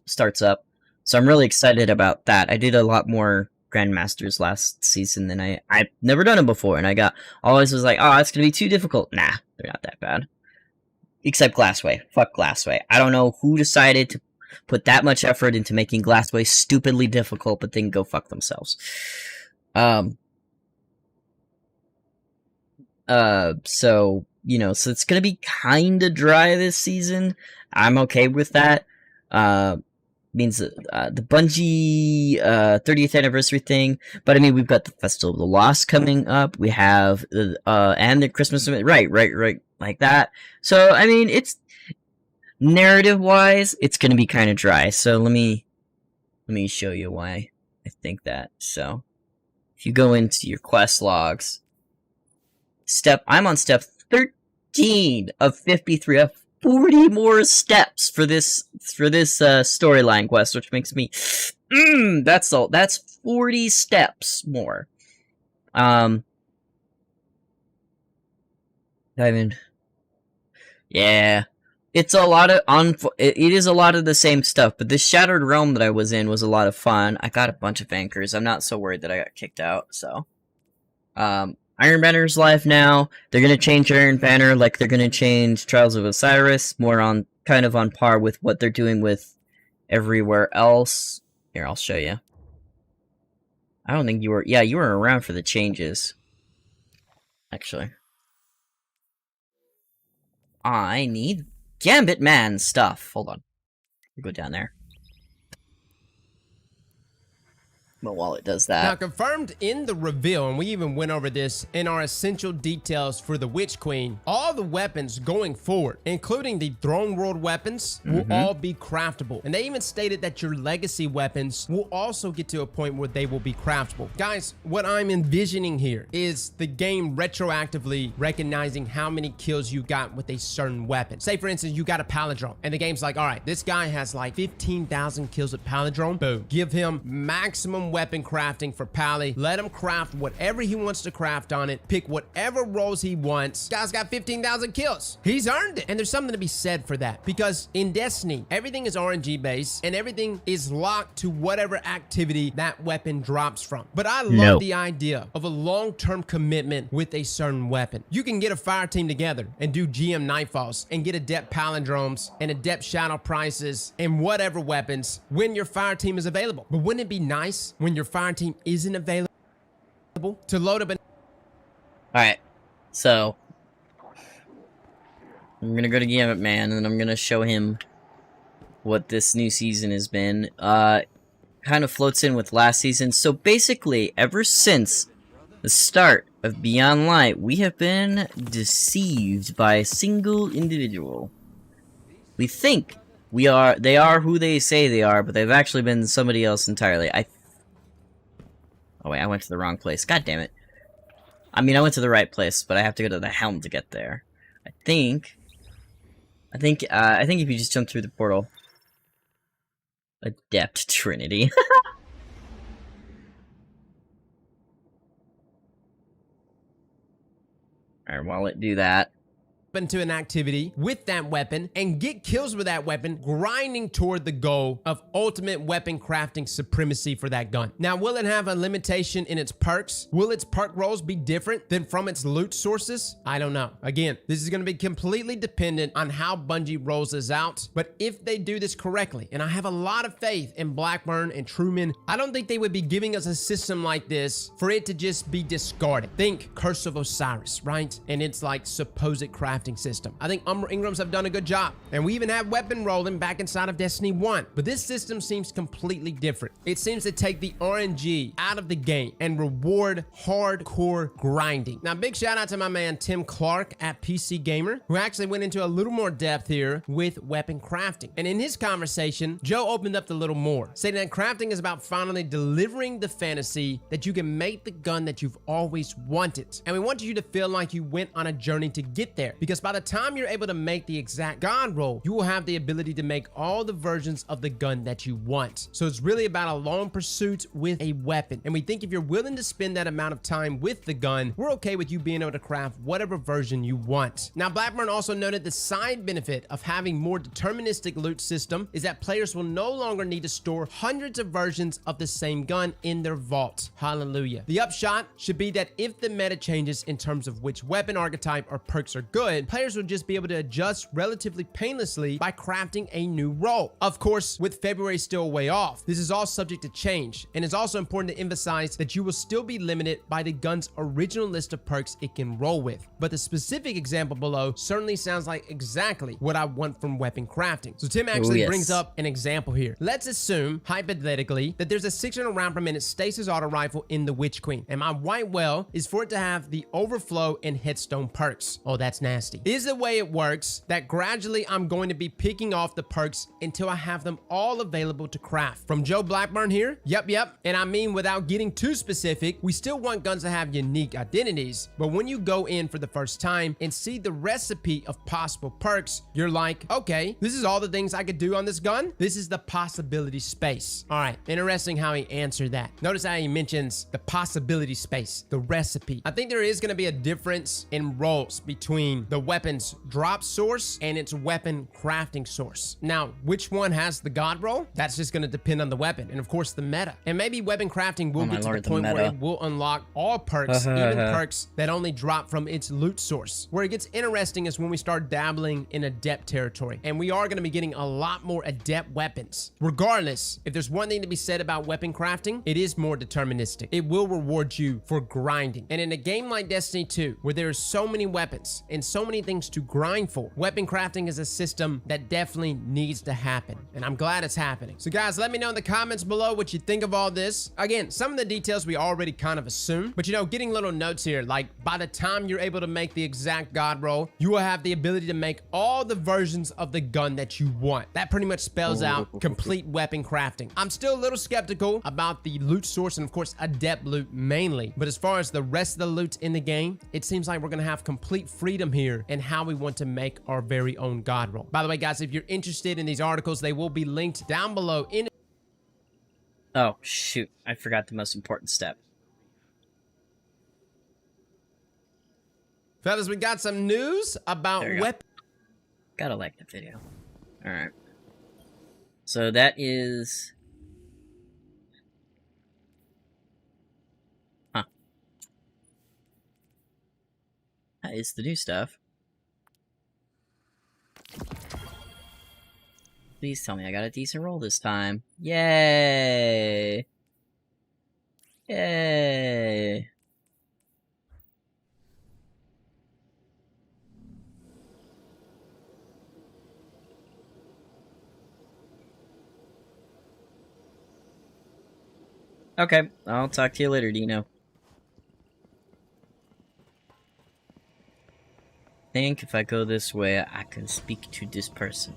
starts up. So I'm really excited about that. I did a lot more Grandmasters last season than I've never done them before, and I always was like, oh, it's going to be too difficult. Nah, they're not that bad. Except Glassway. Fuck Glassway. I don't know who decided to put that much effort into making Glassway stupidly difficult, but then go fuck themselves. So, you know, so it's gonna be kinda dry this season. I'm okay with that. Means the Bungie 30th anniversary thing, but I mean, we've got the Festival of the Lost coming up. We have and the Christmas event, right, like that. So I mean, it's narrative wise, it's gonna be kind of dry. So let me show you why I think that. So if you go into your quest logs, I'm on step 15 of 53. I have 40 more steps for this storyline quest, which makes me that's 40 steps more. I mean, yeah, it's a lot of it is a lot of the same stuff, but this Shattered Realm that I was in was a lot of fun. I got a bunch of anchors. I'm not so worried that I got kicked out, so Iron Banner's live now. They're gonna change Iron Banner like they're gonna change Trials of Osiris, more on kind of on par with what they're doing with everywhere else. Here, I'll show you. I don't think you were. Yeah, you were around for the changes. Actually, I need Gambit Man stuff. Hold on. Go down there. But while it does that... Now, confirmed in the reveal, and we even went over this in our essential details for the Witch Queen, all the weapons going forward, including the Throne World weapons, will all be craftable. And they even stated that your legacy weapons will also get to a point where they will be craftable. Guys, what I'm envisioning here is the game retroactively recognizing how many kills you got with a certain weapon. Say, for instance, you got a Palindrome, and the game's like, all right, this guy has like 15,000 kills with Palindrome. Boom. Give him maximum weapon crafting for Pally. Let him craft whatever he wants to craft on it. Pick whatever roles he wants. Guy's got 15,000 kills. He's earned it. And there's something to be said for that. Because in Destiny, everything is RNG based and everything is locked to whatever activity that weapon drops from. But I love the idea of a long-term commitment with a certain weapon. You can get a fire team together and do GM Nightfalls and get Adept Palindromes and Adept Shadow Prices and whatever weapons when your fire team is available. But wouldn't it be nice when your fire team isn't available to load up an... Alright, so I'm gonna go to Gambit Man and then I'm gonna show him what this new season has been. Kind of floats in with last season. So basically, ever since the start of Beyond Light, we have been deceived by a single individual. We think they are who they say they are, but they've actually been somebody else entirely. Oh wait, I went to the wrong place. God damn it. I mean, I went to the right place, but I have to go to the helm to get there. I think if you just jump through the portal. Adept Trinity. Alright, while it do that. Into an activity with that weapon and get kills with that weapon, grinding toward the goal of ultimate weapon crafting supremacy for that gun. Now, will it have a limitation in its perks? Will its perk rolls be different than from its loot sources? I don't know. Again, this is going to be completely dependent on how Bungie rolls this out, but if they do this correctly, and I have a lot of faith in Blackburn and Truman, I don't think they would be giving us a system like this for it to just be discarded. Think Curse of Osiris, right? And it's like supposed crafting system. I think Umbra Ingrams have done a good job, and we even have weapon rolling back inside of Destiny 1, but this system seems completely different. It seems to take the RNG out of the game and reward hardcore grinding. Now, big shout out to my man Tim Clark at PC Gamer, who actually went into a little more depth here with weapon crafting. And in his conversation, Joe opened up a little more, saying that crafting is about finally delivering the fantasy that you can make the gun that you've always wanted. And we want you to feel like you went on a journey to get there, because by the time you're able to make the exact gun roll, you will have the ability to make all the versions of the gun that you want. So it's really about a long pursuit with a weapon. And we think if you're willing to spend that amount of time with the gun, we're okay with you being able to craft whatever version you want. Now, Blackburn also noted the side benefit of having more deterministic loot system is that players will no longer need to store hundreds of versions of the same gun in their vault. Hallelujah. The upshot should be that if the meta changes in terms of which weapon archetype or perks are good, players will just be able to adjust relatively painlessly by crafting a new role. Of course, with February still way off, this is all subject to change, and it's also important to emphasize that you will still be limited by the gun's original list of perks it can roll with. But the specific example below certainly sounds like exactly what I want from weapon crafting. So Tim actually brings up an example here. Let's assume, hypothetically, that there's a 600 round per minute stasis auto rifle in the Witch Queen, and my white well is for it to have the overflow and headstone perks. Oh, that's nasty. testy. Is the way it works that gradually I'm going to be picking off the perks until I have them all available to craft. From Joe Blackburn here, yep. And I mean, without getting too specific, we still want guns to have unique identities, but when you go in for the first time and see the recipe of possible perks, you're like, okay, this is all the things I could do on this gun. This is the possibility space. All right, interesting how he answered that. Notice how he mentions the possibility space, the recipe. I think there is going to be a difference in roles between the weapon's drop source and its weapon crafting source. Now, which one has the god roll? That's just going to depend on the weapon and of course the meta. And maybe weapon crafting will get to the point where it will unlock all perks, even perks that only drop from its loot source. Where it gets interesting is when we start dabbling in adept territory, and we are going to be getting a lot more adept weapons. Regardless, if there's one thing to be said about weapon crafting, it is more deterministic. It will reward you for grinding. And in a game like Destiny 2, where there are so many weapons and so many things to grind for, weapon crafting is a system that definitely needs to happen. And I'm glad it's happening. So guys, let me know in the comments below what you think of all this. Again, some of the details we already kind of assumed, but you know, getting little notes here, like by the time you're able to make the exact god roll, you will have the ability to make all the versions of the gun that you want. That pretty much spells out complete weapon crafting. I'm still a little skeptical about the loot source and of course adept loot mainly, but as far as the rest of the loot in the game, it seems like we're gonna have complete freedom here in how we want to make our very own god roll. By the way, guys, if you're interested in these articles, they will be linked down below in. Oh, shoot. I forgot the most important step. Fellas, we got some news about weapons. Gotta like the video. Alright. So that is... Huh. That is the new stuff. Please tell me I got a decent roll this time. Yay! Yay! Okay, I'll talk to you later, Dino. I think if I go this way, I can speak to this person.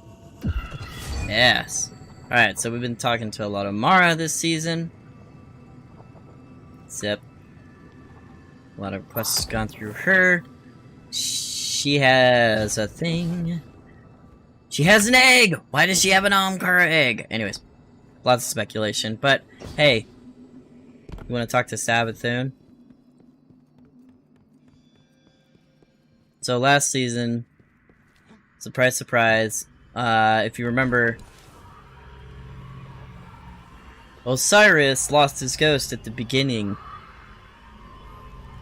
Yes. Alright, so we've been talking to a lot of Mara this season. Except a lot of quests gone through her. She has a thing. She has an egg! Why does she have an Omkara egg? Anyways, lots of speculation. But, hey, you want to talk to Sabathun? So last season, surprise, surprise, if you remember, Osiris lost his ghost at the beginning.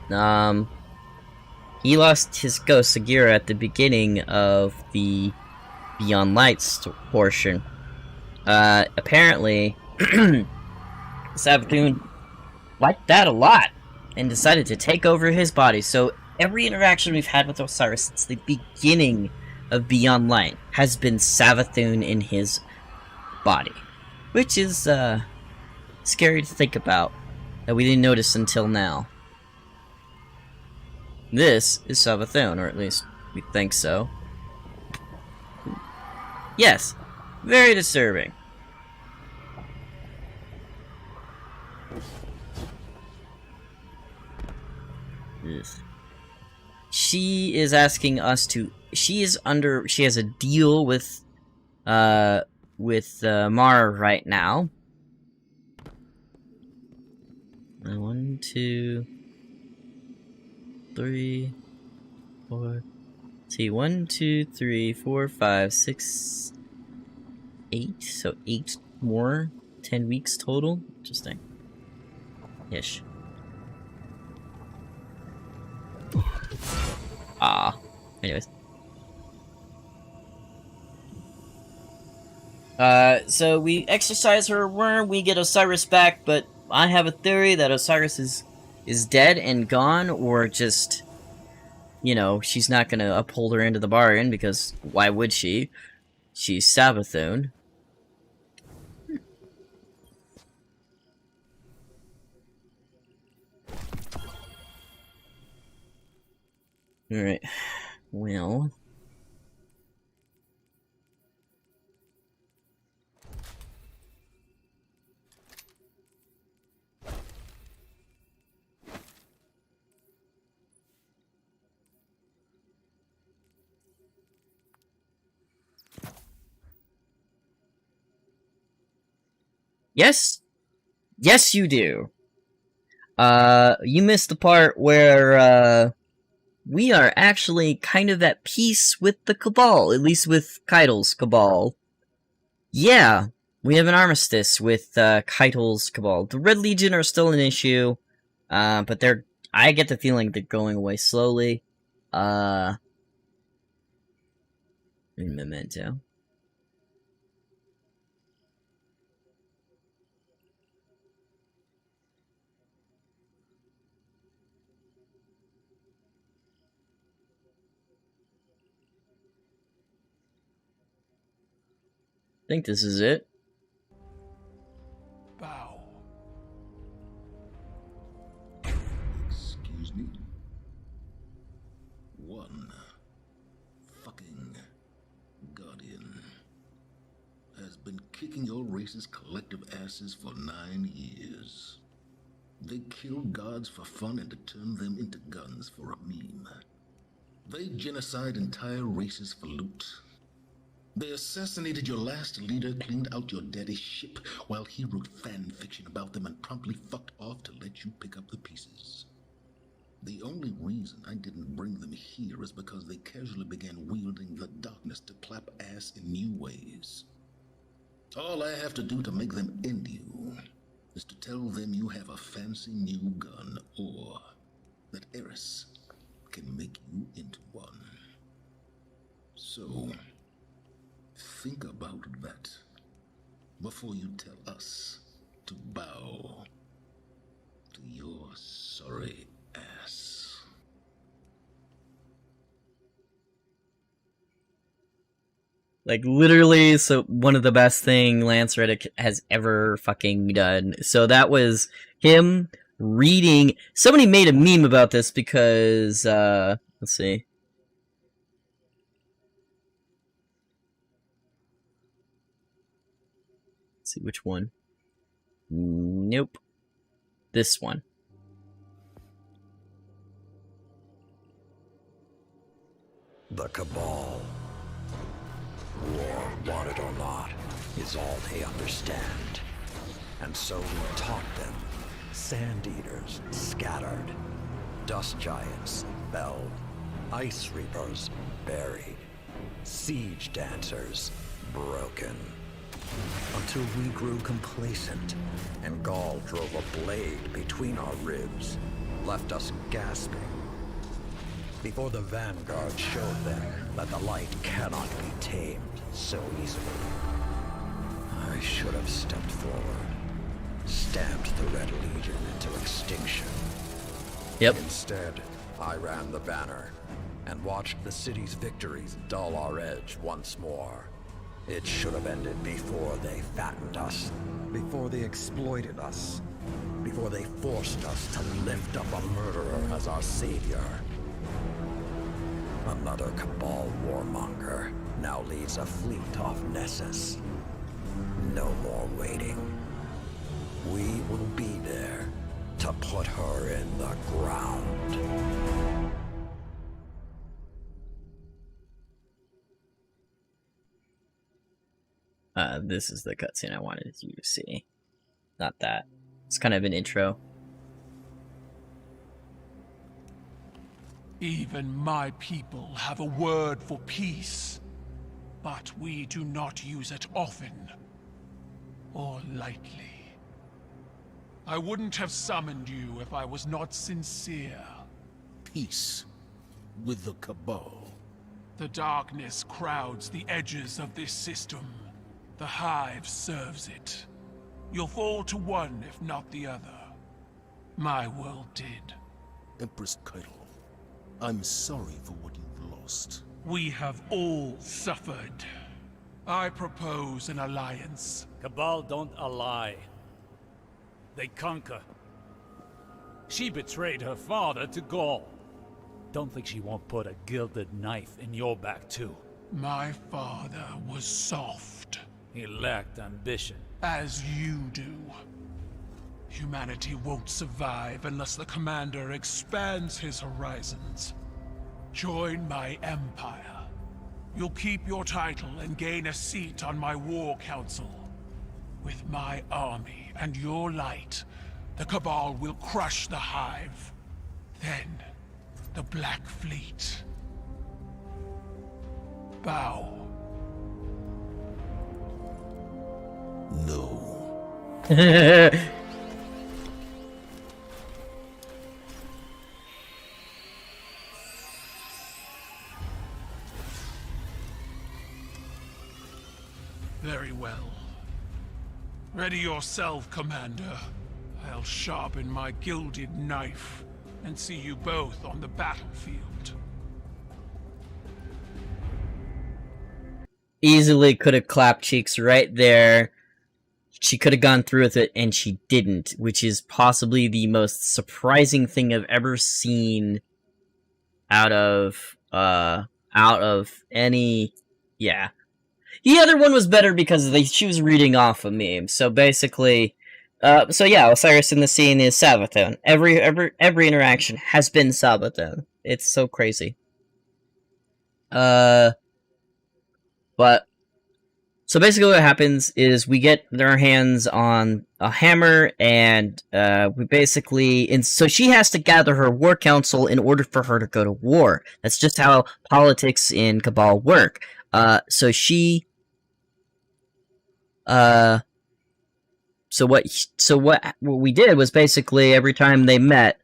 He lost his ghost, Sagira, at the beginning of the Beyond Lights portion. Apparently, Sabathun liked that a lot and decided to take over his body. So every interaction we've had with Osiris since the beginning of Beyond Light has been Sabathun in his body, which is scary to think about, that we didn't notice until now. This is Sabathun, or at least we think so. Yes, very disturbing. She is asking us to. She has a deal with Mara right now. 1, 2, 3, 4. See, 1, 2, 3, 4, 5, 6, 8. So 8 more. 10 weeks total. Interesting. Ish. Anyways. So we exercise her worm, we get Osiris back, but I have a theory that Osiris is dead and gone, or just, you know, she's not gonna uphold her end of the bargain, because why would she? She's Sabathun. Alright. will. Yes. Yes, you do. You missed the part where, we are actually kind of at peace with the Cabal, at least with Keitel's Cabal. Yeah, we have an armistice with, Keitel's Cabal. The Red Legion are still an issue, but I get the feeling they're going away slowly. Memento. I think this is it. Bow. Excuse me? One fucking Guardian has been kicking your race's collective asses for 9 years. They kill gods for fun and to turn them into guns for a meme. They genocide entire races for loot. They assassinated your last leader, cleaned out your daddy's ship, while he wrote fan fiction about them and promptly fucked off to let you pick up the pieces. The only reason I didn't bring them here is because they casually began wielding the darkness to clap ass in new ways. All I have to do to make them end you is to tell them you have a fancy new gun, or that Eris can make you into one. So think about that before you tell us to bow to your sorry ass. Like, literally, so one of the best thing Lance Reddick has ever fucking done. So that was him reading... Somebody made a meme about this because, let's see. Let's see which one. Nope. This one. The Cabal, war, want it or not, is all they understand. And so we taught them. Sand Eaters scattered. Dust Giants felled. Ice Reapers buried. Siege Dancers broken. Until we grew complacent, and Gaul drove a blade between our ribs, left us gasping. Before the Vanguard showed them that the light cannot be tamed so easily. I should have stepped forward, stamped the Red Legion into extinction. Yep. Instead, I ran the banner, and watched the city's victories dull our edge once more. It should have ended before they fattened us, before they exploited us, before they forced us to lift up a murderer as our savior. Another Cabal warmonger now leads a fleet off Nessus. No more waiting. We will be there to put her in the ground. This is the cutscene I wanted you to see. Not that. It's kind of an intro. Even my people have a word for peace, but we do not use it often or lightly. I wouldn't have summoned you if I was not sincere. Peace with the Cabal. The darkness crowds the edges of this system. The Hive serves it. You'll fall to one, if not the other. My world did. Empress Keitel, I'm sorry for what you've lost. We have all suffered. I propose an alliance. Cabal don't ally. They conquer. She betrayed her father to Gaul. Don't think she won't put a gilded knife in your back, too. My father was soft. He lacked ambition. As you do. Humanity won't survive unless the commander expands his horizons. Join my empire. You'll keep your title and gain a seat on my war council. With my army and your light, the Cabal will crush the Hive. Then, the Black Fleet. Bow. No. Very well. Ready yourself, Commander. I'll sharpen my gilded knife and see you both on the battlefield. Easily could have clapped cheeks right there. She could have gone through with it, and she didn't, which is possibly the most surprising thing I've ever seen out of any... Yeah. The other one was better because she was reading off a meme, so basically... so yeah, Osiris in the scene is Sabaton. Every interaction has been Sabaton. It's so crazy. But... So basically what happens is we get our hands on a hammer, and we basically... And so she has to gather her war council in order for her to go to war. That's just how politics in Cabal work. So she... So what we did was basically every time they met,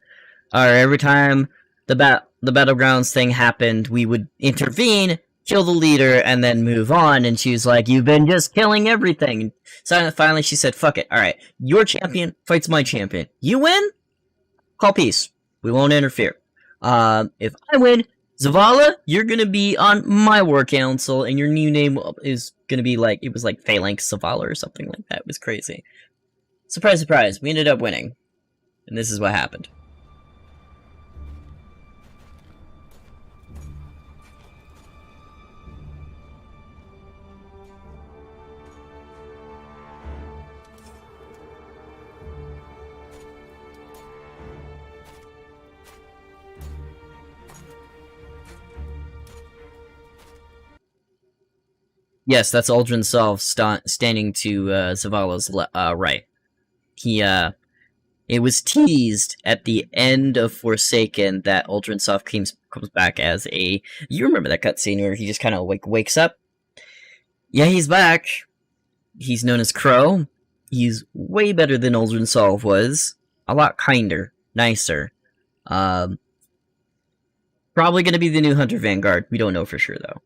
or every time the Battlegrounds thing happened, we would intervene, kill the leader, and then move on. And she was like, "You've been just killing everything." So finally she said, "Fuck it. Alright, your champion fights my champion. You win? Call peace. We won't interfere. If I win, Zavala, you're gonna be on my war council, and your new name is gonna be like," it was like Phalanx Zavala or something like that. It was crazy. Surprise, surprise, we ended up winning. And this is what happened. Yes, that's Uldren Self standing to Zavala's right. It was teased at the end of Forsaken that Uldren Self comes back as a... You remember that cutscene where he just kind of wakes up? Yeah, he's back. He's known as Crow. He's way better than Uldren Self was. A lot kinder, nicer. Probably gonna be the new Hunter Vanguard. We don't know for sure, though.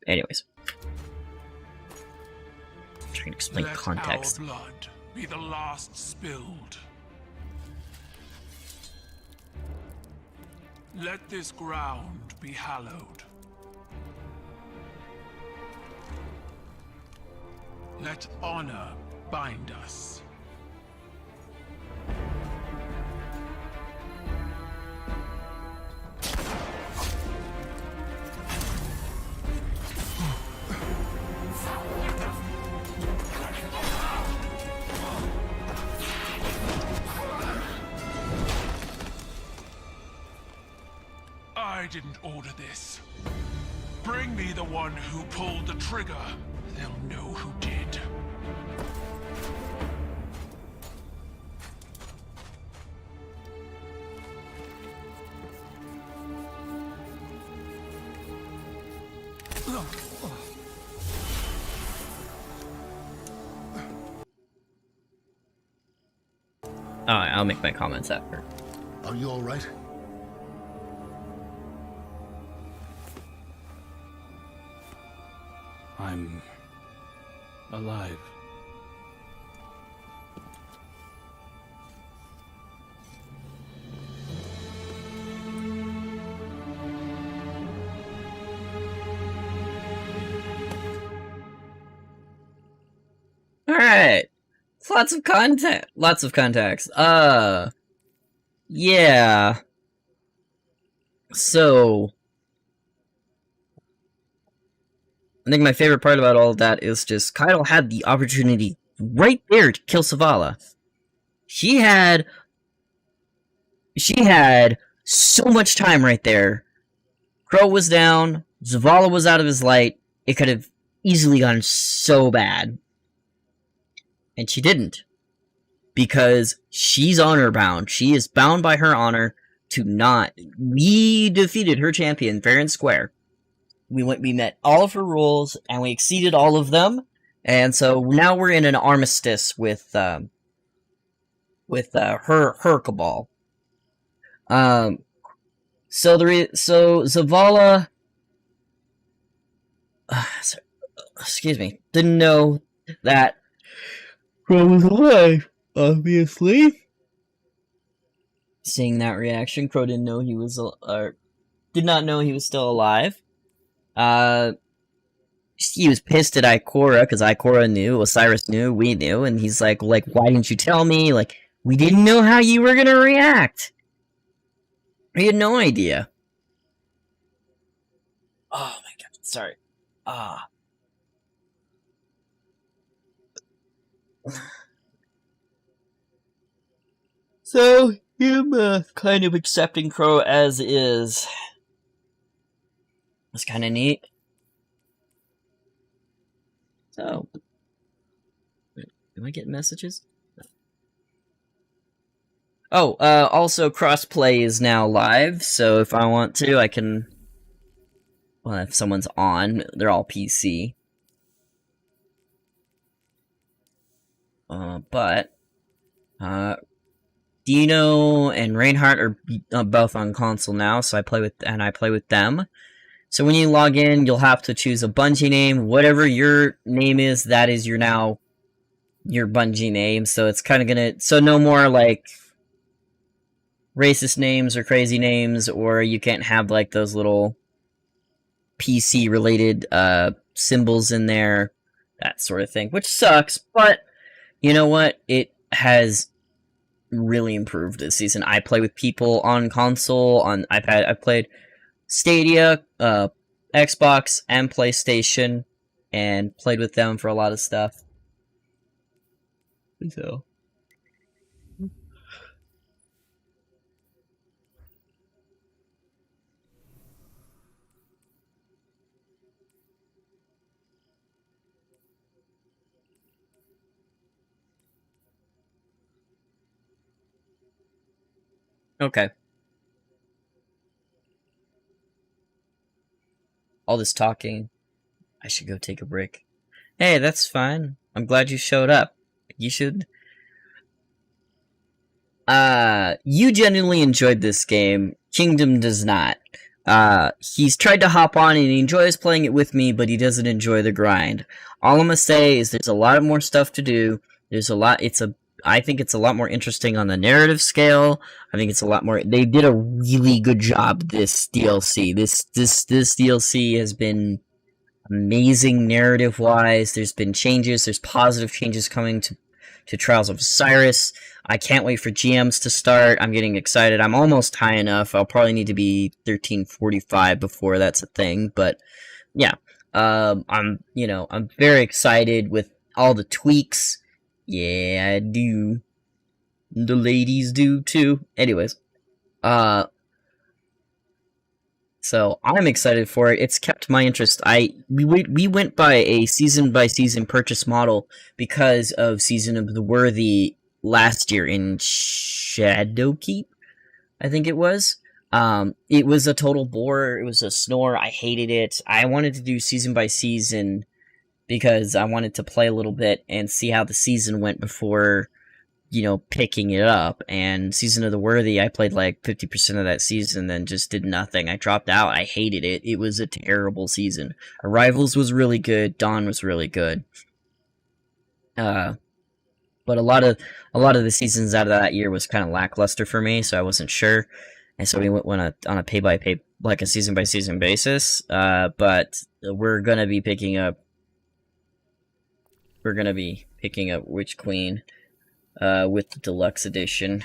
Anyways. Trying to explain context. Let our blood be the last spilled. Let this ground be hallowed. Let honor bind us. I didn't order this. Bring me the one who pulled the trigger. They'll know who did. Alright, I'll make my comments after. Are you all right? I'm alive. Alright. Lots of content. Lots of context. Yeah. So, I think my favorite part about all of that is just Kaido had the opportunity right there to kill Zavala. She had so much time right there. Crow was down, Zavala was out of his light. It could have easily gone so bad. And she didn't. Because she's honor bound. She is bound by her honor to not. We defeated her champion fair and square. We met all of her rules, and we exceeded all of them. And so now we're in an armistice with her cabal. So Zavala, excuse me, didn't know that Crow was alive. Obviously, seeing that reaction, Crow didn't know he was, did not know he was still alive. He was pissed at Ikora because Ikora knew, Osiris knew, we knew, and he's like, why didn't you tell me? Like, we didn't know how you were gonna react. We had no idea. Oh my god, sorry. So, him kind of accepting Crow as is was kind of neat. So, am I getting messages? Oh, also crossplay is now live, so if I want to, I can. Well, if someone's on, they're all PC. But Dino and Reinhardt are both on console now, so I play with them. So when you log in, you'll have to choose a Bungie name. Whatever your name is, that is your Bungie name. So it's kind of gonna... So no more, like, racist names or crazy names, or you can't have, like, those little PC-related symbols in there. That sort of thing. Which sucks, but you know what? It has really improved this season. I play with people on console, on iPad. I've played Stadia, Xbox, and PlayStation, and played with them for a lot of stuff. So. Okay. All this talking. I should go take a break. Hey, that's fine. I'm glad you showed up. You should... you genuinely enjoyed this game. Kingdom does not. He's tried to hop on and he enjoys playing it with me, but he doesn't enjoy the grind. All I'm gonna say is there's a lot more stuff to do. I think it's a lot more interesting on the narrative scale. I think it's a lot more... They did a really good job, this DLC. This DLC has been amazing narrative-wise. There's been changes. There's positive changes coming to Trials of Osiris. I can't wait for GMs to start. I'm getting excited. I'm almost high enough. I'll probably need to be 1345 before that's a thing. But, yeah. I'm very excited with all the tweaks. Yeah, I do. The ladies do too. Anyways, so I'm excited for it. It's kept my interest. We went by a season by season purchase model because of Season of the Worthy last year in Shadowkeep, I think it was. It was a total bore. It was a snore. I hated it. I wanted to do season by season because I wanted to play a little bit and see how the season went before, picking it up. And Season of the Worthy, I played like 50% of that season, then just did nothing. I dropped out. I hated it. It was a terrible season. Arrivals was really good. Dawn was really good. But a lot of the seasons out of that year was kind of lackluster for me, so I wasn't sure. And so we went on a pay by pay, like a season by season basis. But we're gonna be picking up. We're gonna be picking up Witch Queen, with the deluxe edition.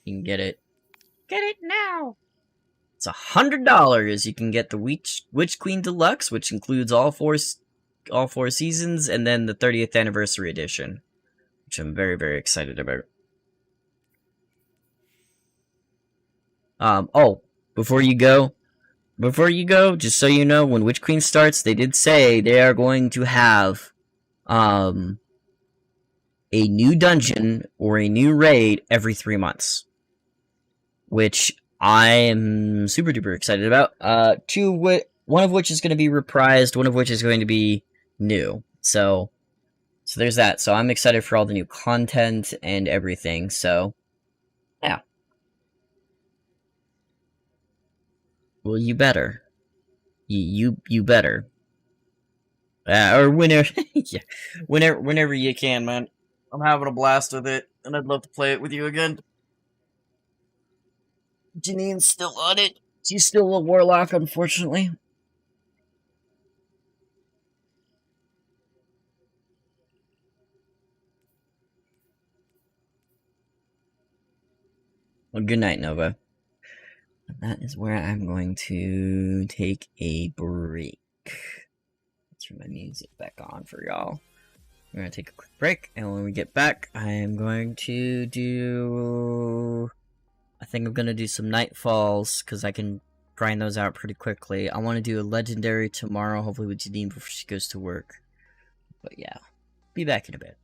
You can get it Get it now! It's $100. You can get the Witch Queen Deluxe, which includes all four seasons, and then the 30th anniversary edition, which I'm very, very excited about. Oh, before you go, just so you know, when Witch Queen starts, they did say they are going to have, a new dungeon or a new raid every 3 months, which I am super duper excited about. One of which is going to be reprised, one of which is going to be new. So there's that. So I'm excited for all the new content and everything. So yeah. Well, you better. You better. Or whenever, yeah, whenever you can, man. I'm having a blast with it, and I'd love to play it with you again. Janine's still on it. She's still a warlock, unfortunately. Well, good night, Nova. That is where I'm going to take a break. Let's turn my music back on for y'all. We're going to take a quick break, and when we get back, I am going to do... I think I'm going to do some Nightfalls, because I can grind those out pretty quickly. I want to do a Legendary tomorrow, hopefully with Janine before she goes to work. But yeah, be back in a bit.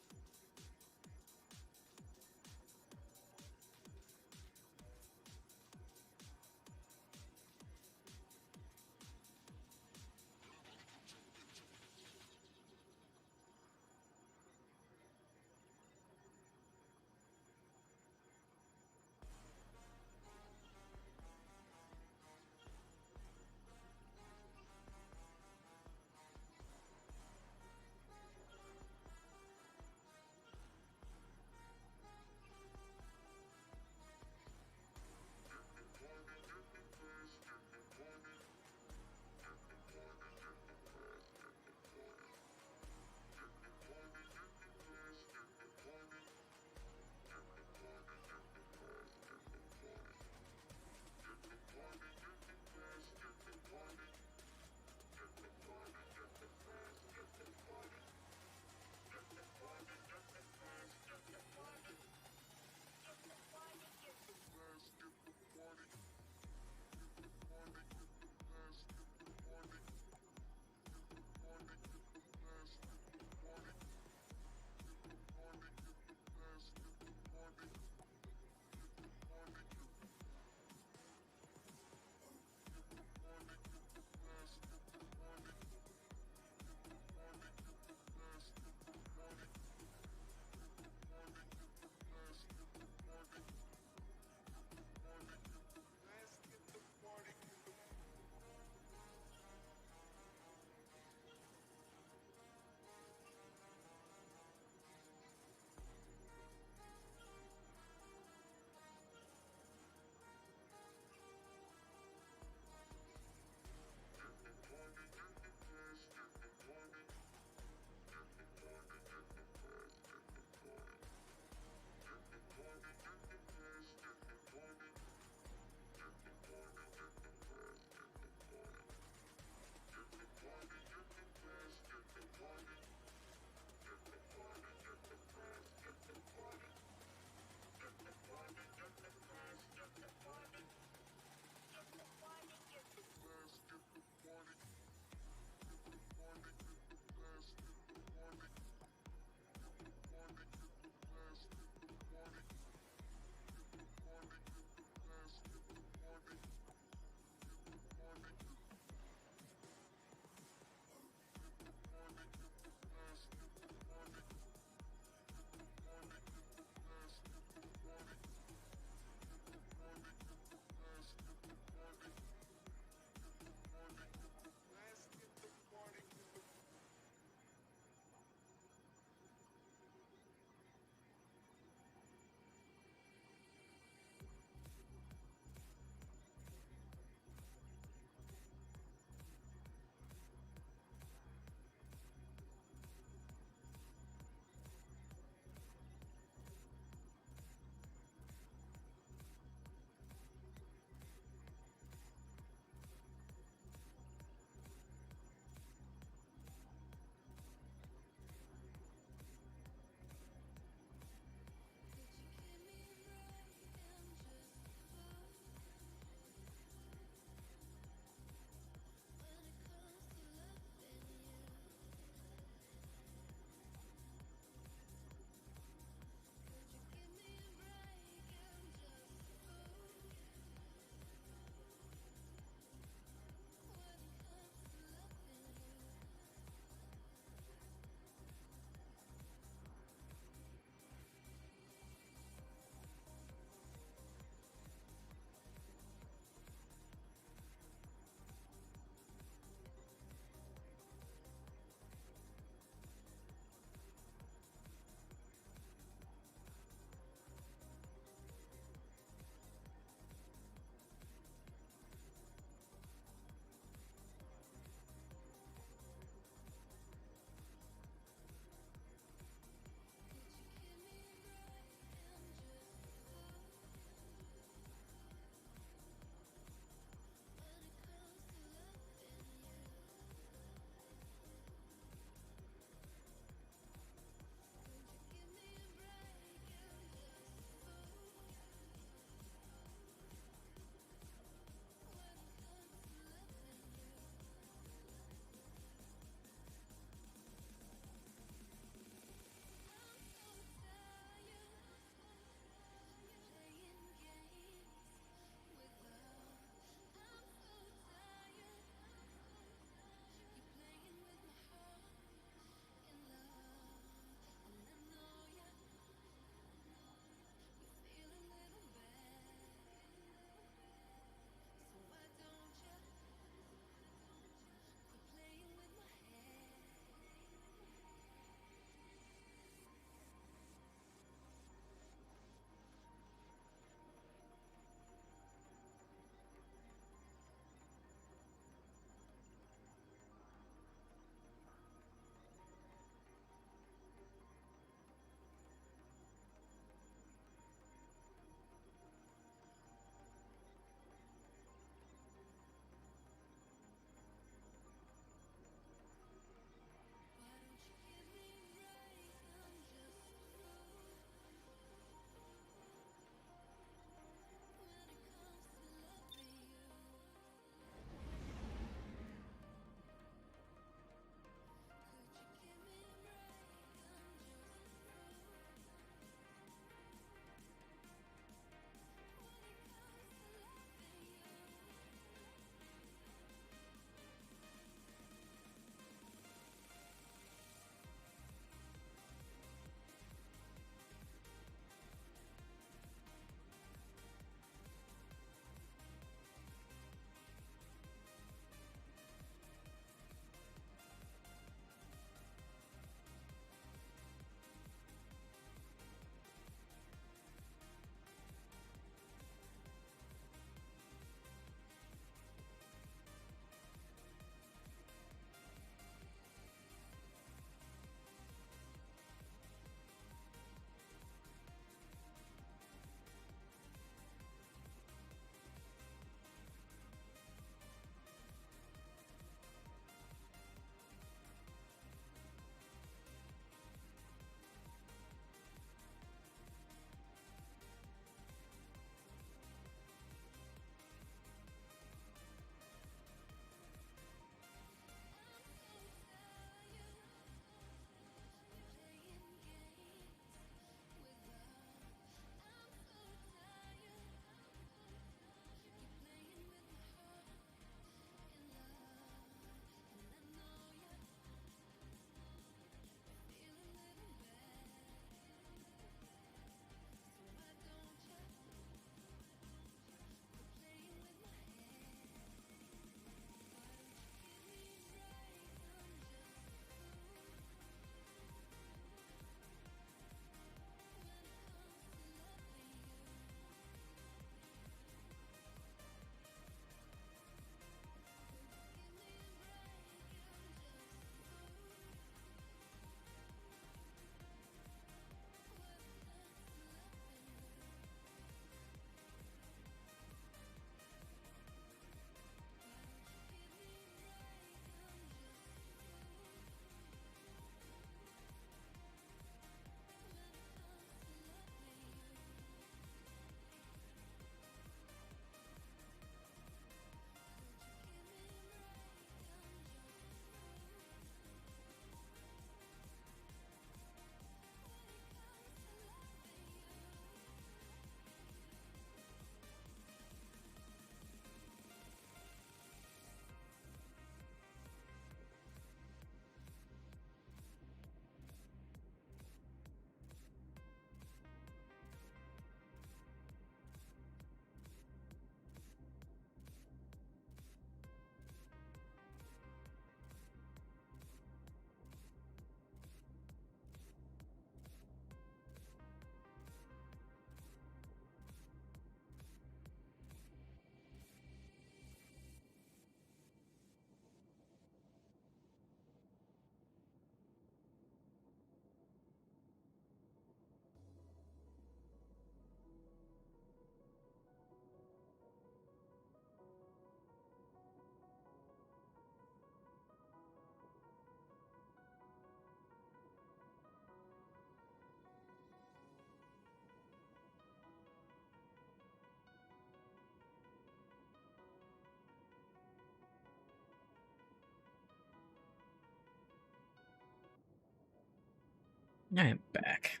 I am back.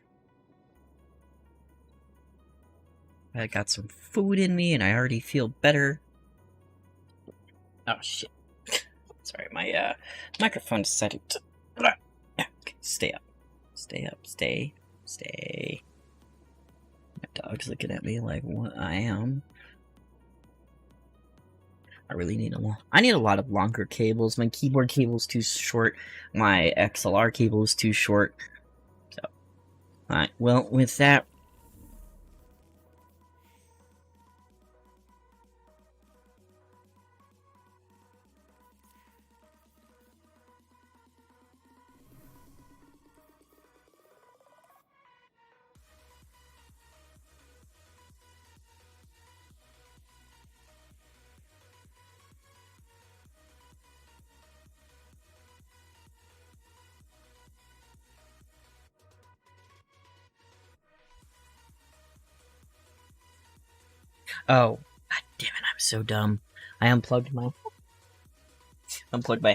I got some food in me and I already feel better. Oh shit. Sorry, my microphone decided to okay, stay up. Stay. My dog's looking at me like what I am. I really need I need a lot of longer cables. My keyboard cable's too short. My XLR cable is too short. So, alright, well, with that, oh, god damn it, I'm so dumb. I unplugged my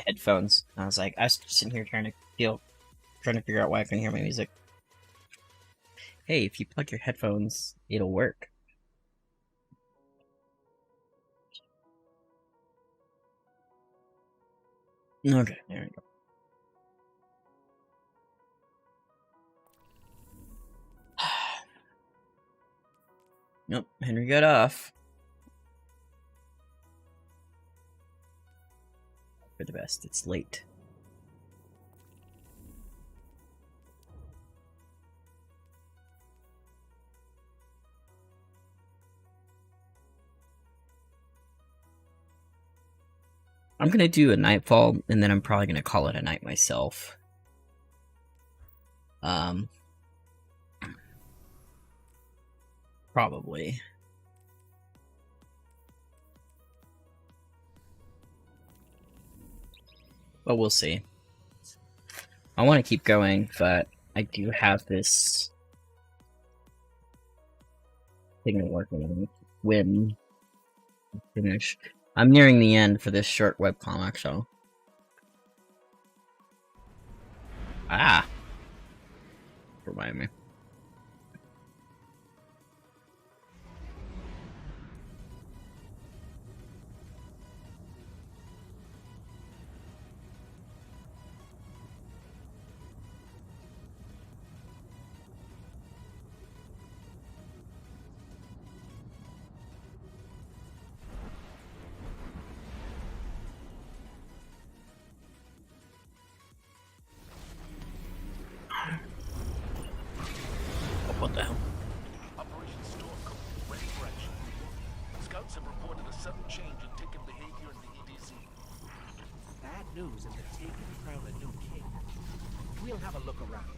headphones. I was sitting here trying to figure out why I couldn't hear my music. Hey, if you plug your headphones, it'll work. Okay, there we go. Nope, Henry got off. For the best, it's late. I'm gonna do a nightfall, and then I'm probably gonna call it a night myself. Probably. But we'll see. I want to keep going, but I do have this thing to work on when I finish. I'm nearing the end for this short webcomic, so. Ah! Remind me. What the hell? Operation Storm Cone, ready for action. Scouts have reported a sudden change in Taken behavior in the EDZ. Bad news if the Taken crown a new king. We'll have a look around.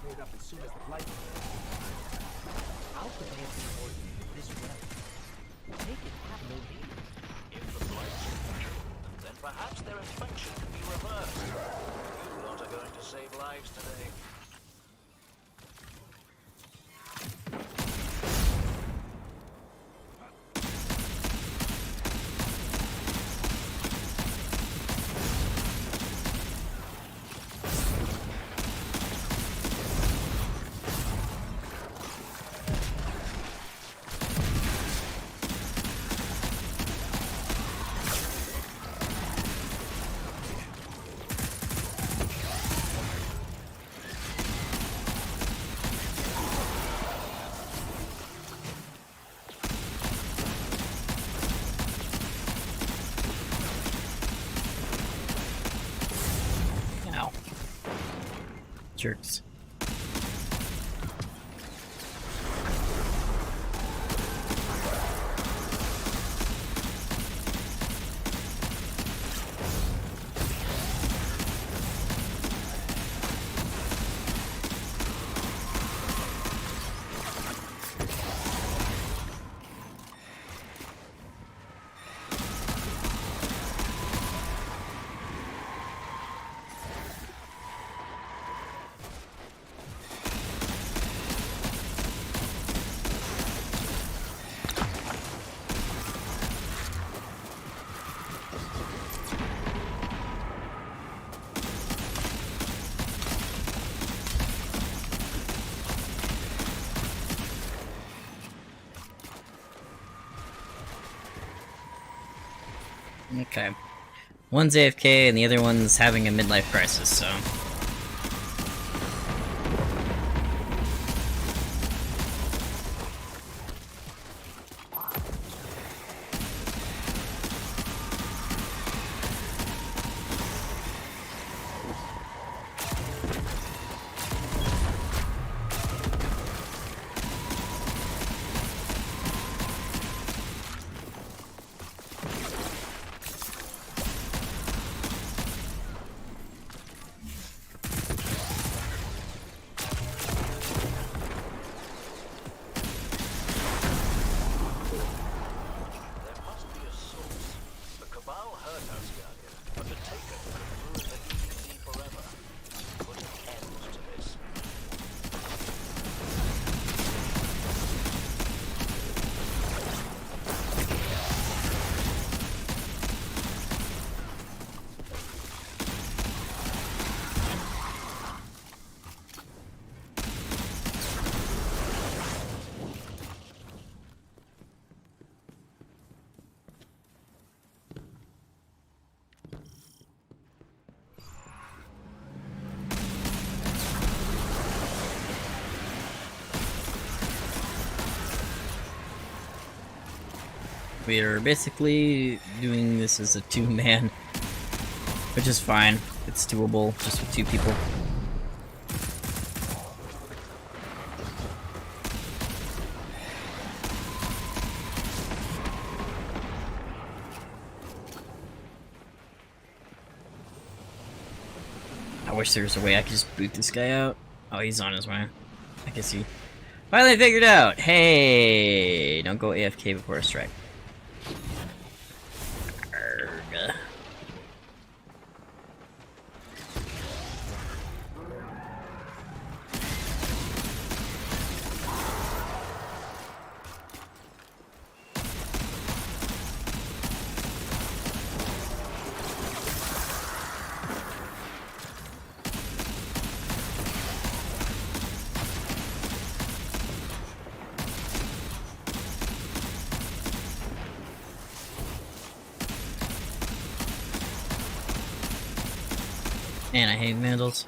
Cleared up as soon as the flight I'll command the ordinance this way. Take it have no leader. If the flight's controlled, then perhaps their infection can be reversed. You lot are going to save lives today. Jerks. Okay. One's AFK and the other one's having a midlife crisis, so... We are basically doing this as a two-man, which is fine. It's doable just with 2 people. I wish there was a way I could just boot this guy out. Oh, he's on his way. I guess he finally figured out. Hey, don't go AFK before a strike. Arrgh. Man, I hate Vandals.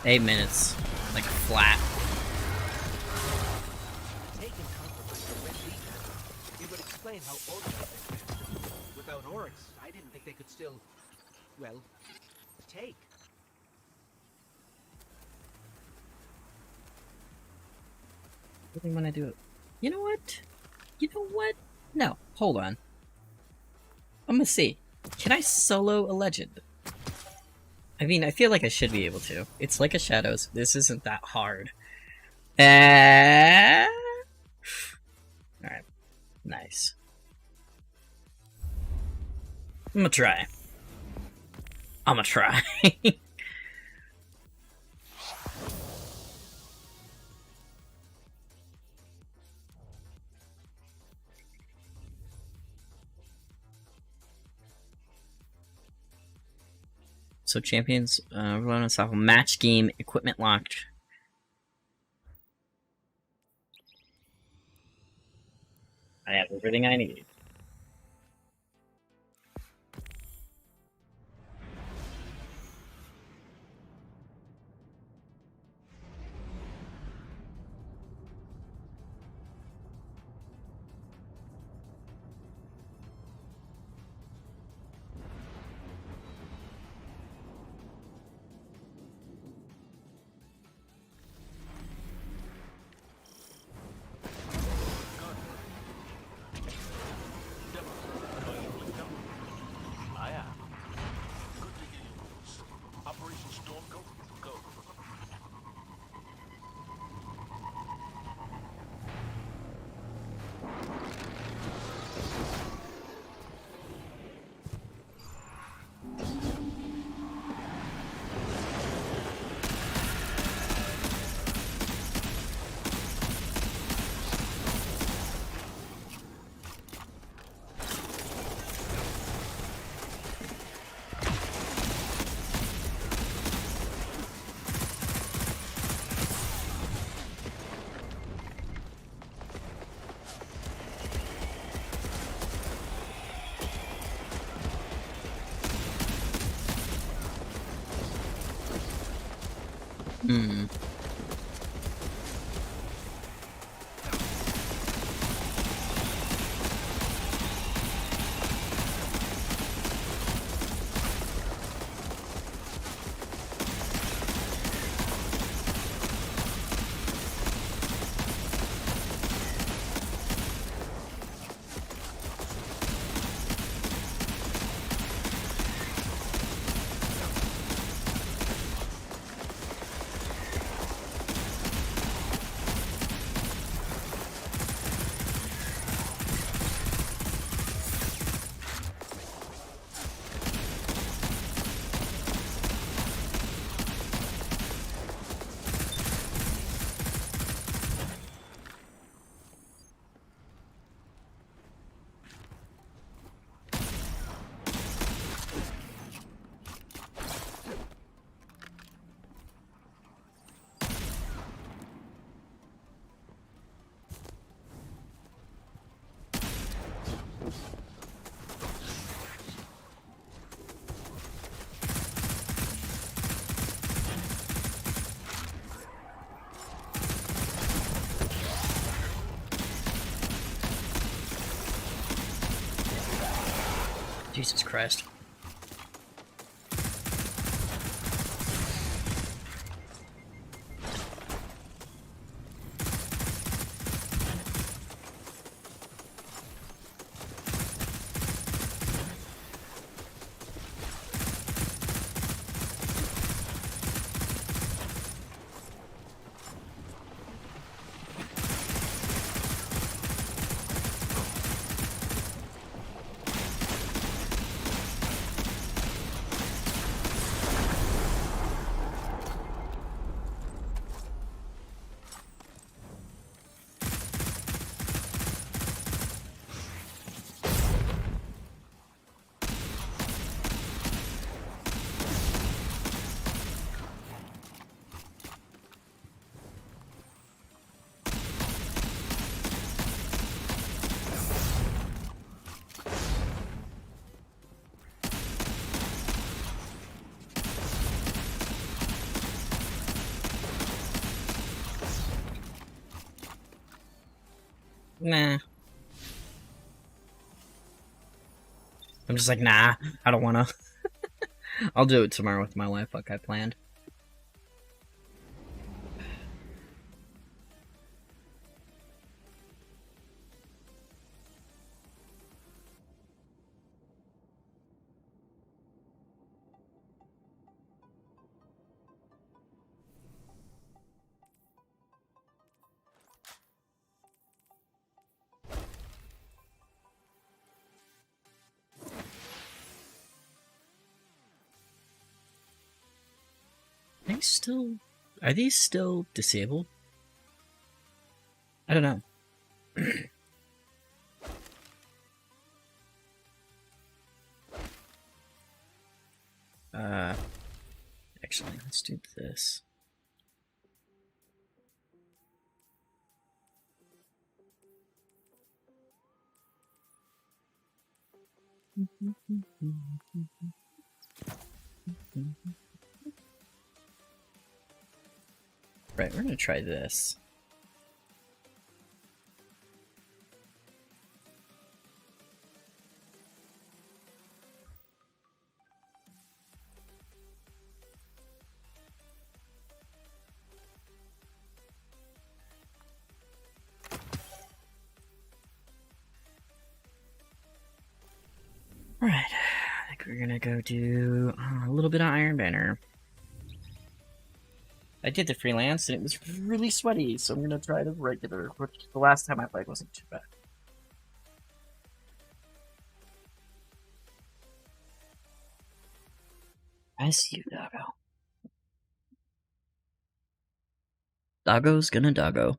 8 minutes. Like, flat. Taken compromised the Red Legion. It would explain how Oryx existed. Without Oryx, I didn't think they could still, well, take. Really want to do it. You know what? You know what? No, hold on. I'm gonna see. Can I solo a legend? I mean, I feel like I should be able to. It's like a Shadows. This isn't that hard. Alright. Nice. I'm gonna try. I'm gonna try. So champions, run on top of match game, equipment locked. I have everything I need. Hmm. Jesus Christ. nah. I'm just like, nah, I don't wanna. I'll do it tomorrow with my wife like I planned. Are these still disabled? I don't know. Actually, let's do this. Right, we're gonna try this. Alright, I think we're gonna go do a little bit of Iron Banner. I did the freelance and it was really sweaty, so I'm gonna try the regular, which the last time I played wasn't too bad. I see you, doggo. Doggo's gonna doggo.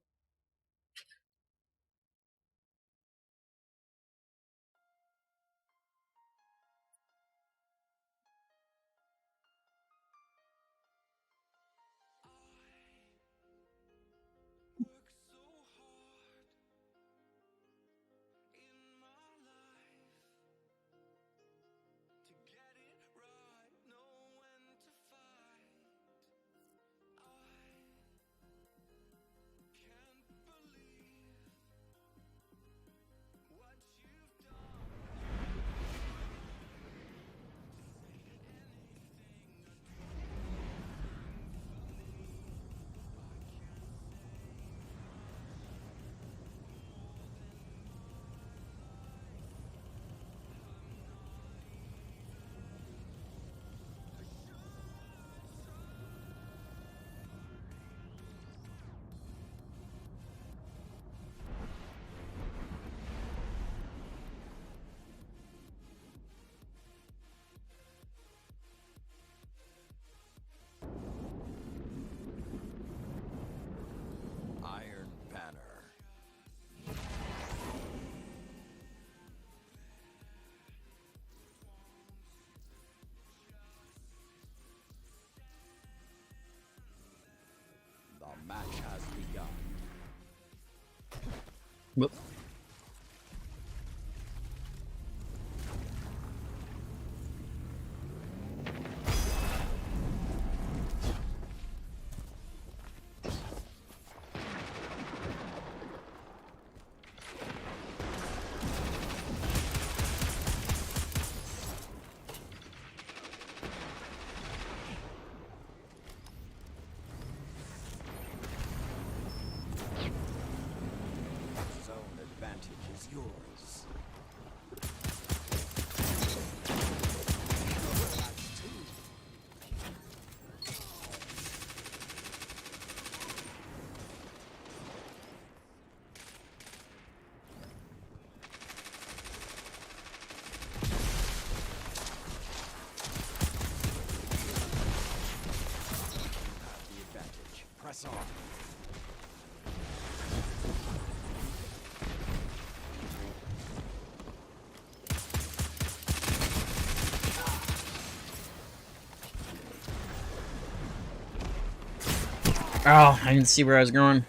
Iron Banner. The match has begun. Whoop. Zone advantage is yours. The advantage. Press on. Oh, I didn't see where I was going.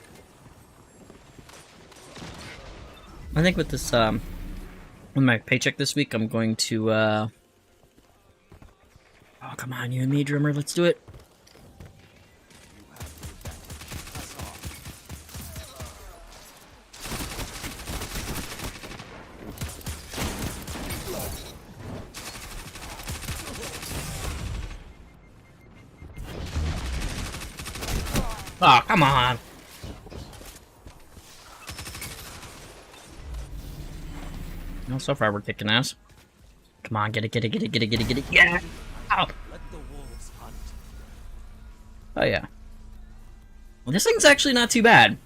I think with this, with my paycheck this week, I'm going to, oh, come on, you and me, drummer, let's do it. Oh, come on. No, so far we're kicking ass. Come on, get it, get it, get it, get it, get it, get it. Yeah! Ow! Let the wolves hunt. Oh, yeah. Well, this thing's actually not too bad.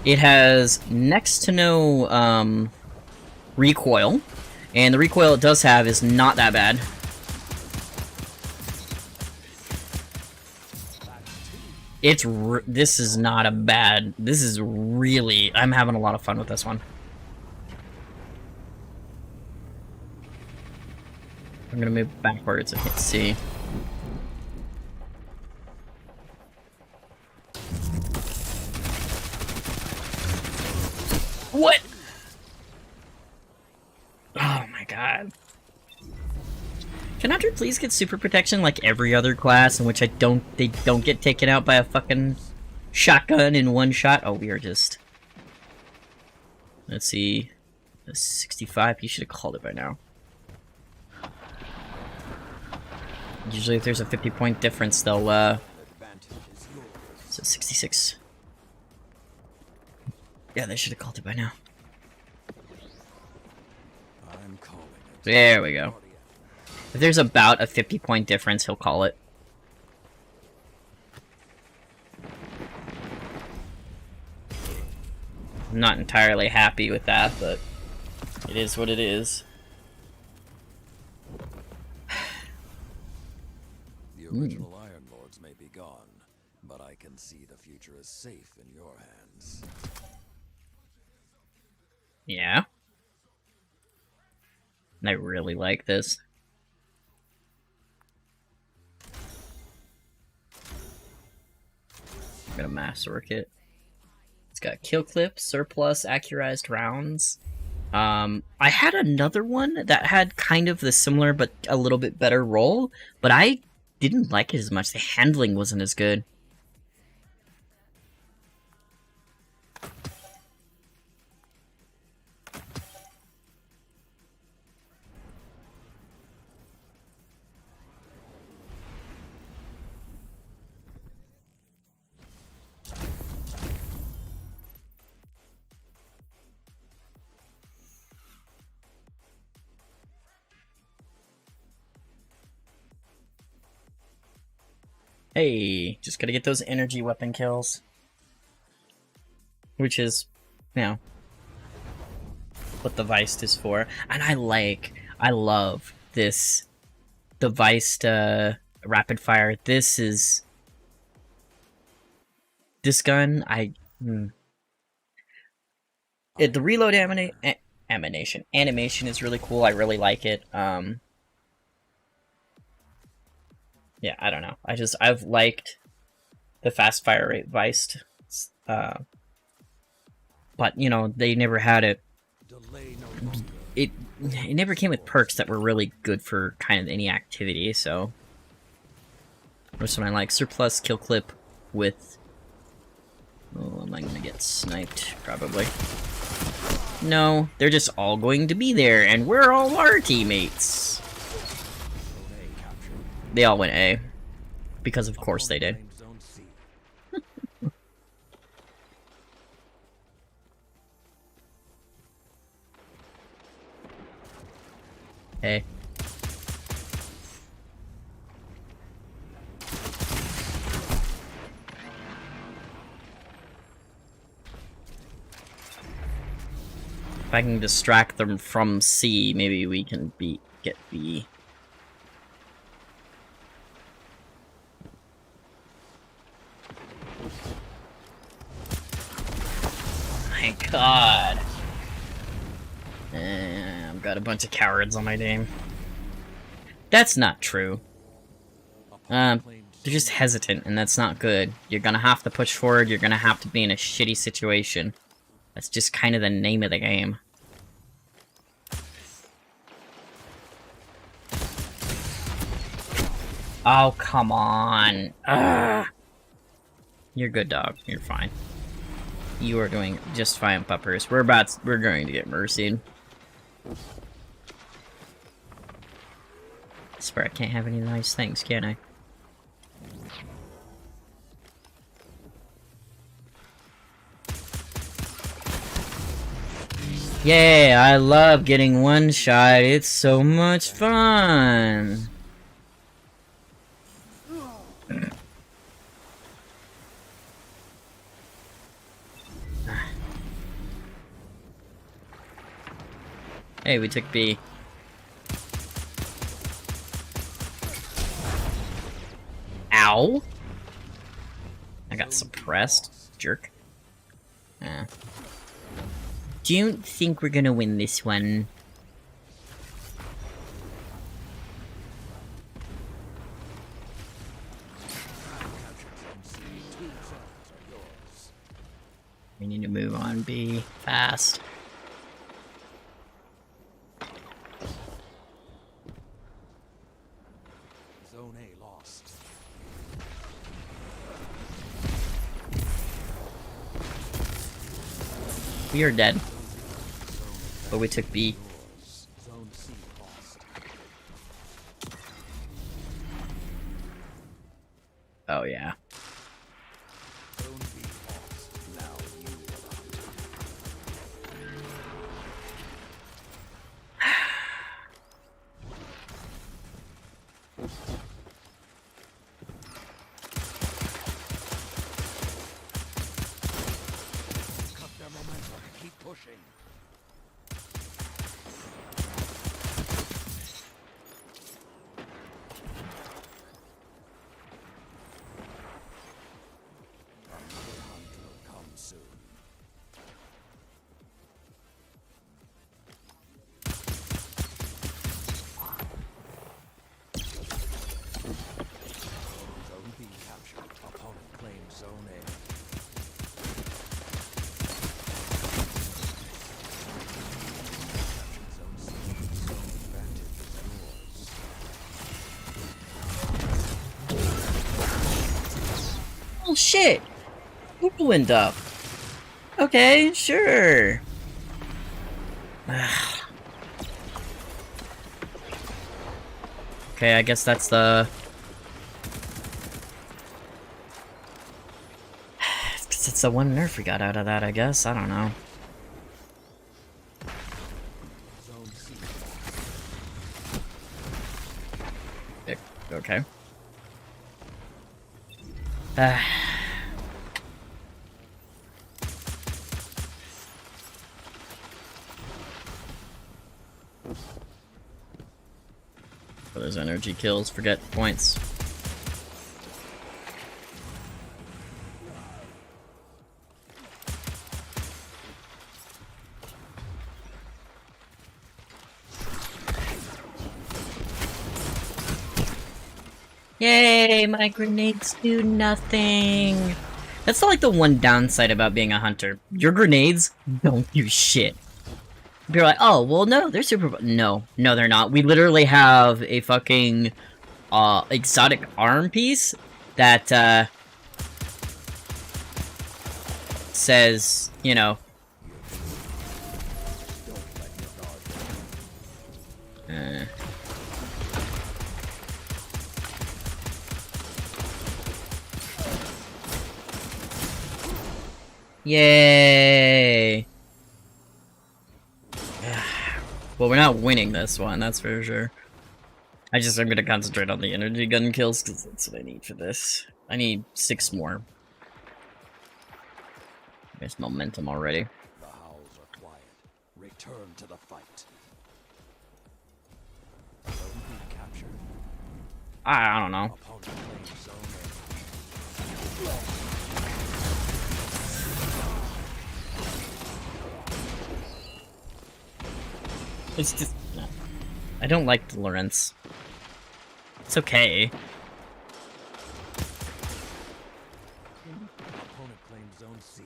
It has next to no recoil, and the recoil it does have is not that bad. This is not a bad. This is really. I'm having a lot of fun with this one. I'm gonna move backwards. I can't see. What? Oh my god. Can Hunter please get super protection like every other class in which they don't get taken out by a fucking shotgun in one shot? Oh, we are just... Let's see. 65, he should have called it by now. Usually if there's a 50-point difference, they'll, So 66. Yeah, they should have called it by now. There we go. If there's about a 50-point difference, he'll call it. I'm not entirely happy with that, but it is what it is. The original Iron Lords may be gone, but I can see the future is safe in your hands. Yeah. I really like this. I'm gonna masterwork it. It's got kill clip, surplus, accurized rounds. I had another one that had kind of the similar but a little bit better roll, but I didn't like it as much. The handling wasn't as good. Hey, just gotta get those energy weapon kills. Which is, you know, what the Viced is for. And I love this, the Viced, rapid fire. This gun, the reload animation is really cool. I really like it. Yeah, I don't know. I've liked the fast fire rate Viced, but you know they never had it. It never came with perks that were really good for kind of any activity. So this one I like. Surplus kill clip with. Oh, am I gonna get sniped? Probably. No, they're just all going to be there, and we're all our teammates. They all went A. Because of course they did. A. If I can distract them from C, maybe we can get B. My god. I've got a bunch of cowards on my team. That's not true. They're just hesitant, and that's not good. You're gonna have to push forward, you're gonna have to be in a shitty situation. That's just kind of the name of the game. Oh, come on. Ugh. You're good, dog. You're fine. You are doing just fine, puppers. We're going to get mercied. I swear I can't have any nice things, can I? Yay, I love getting one shot. It's so much fun. Hey, we took B. Ow! I got suppressed. Jerk. Don't think we're gonna win this one. We need to move on B fast. Zone A lost. We are dead. But we took B. Zone C lost. Oh yeah. Zone B lost. Now you are the cut their momentum. Keep pushing. Zone B captured. Opponent claims Zone A. Zone C. Zone advantage is yours. Oh shit! Whirlwind up. Okay, sure. Okay, I guess that's the... It's the one nerf we got out of that, I guess. I don't know. Okay. For those energy kills, forget points. Yay, my grenades do nothing. That's like the one downside about being a hunter. Your grenades don't do shit. You're like, oh, well, no, they're super... No, they're not. We literally have a fucking, exotic arm piece that, says, you know... Yay! Well, we're not winning this one, that's for sure. I'm gonna concentrate on the energy gun kills, because that's what I need for this. I need 6 more. There's momentum already. The howls are quiet. Return to the fight. Zone B captured. I don't know. Opponent claims Zone It's just... No. I don't like Lawrence. It's okay. Opponent claims Zone C.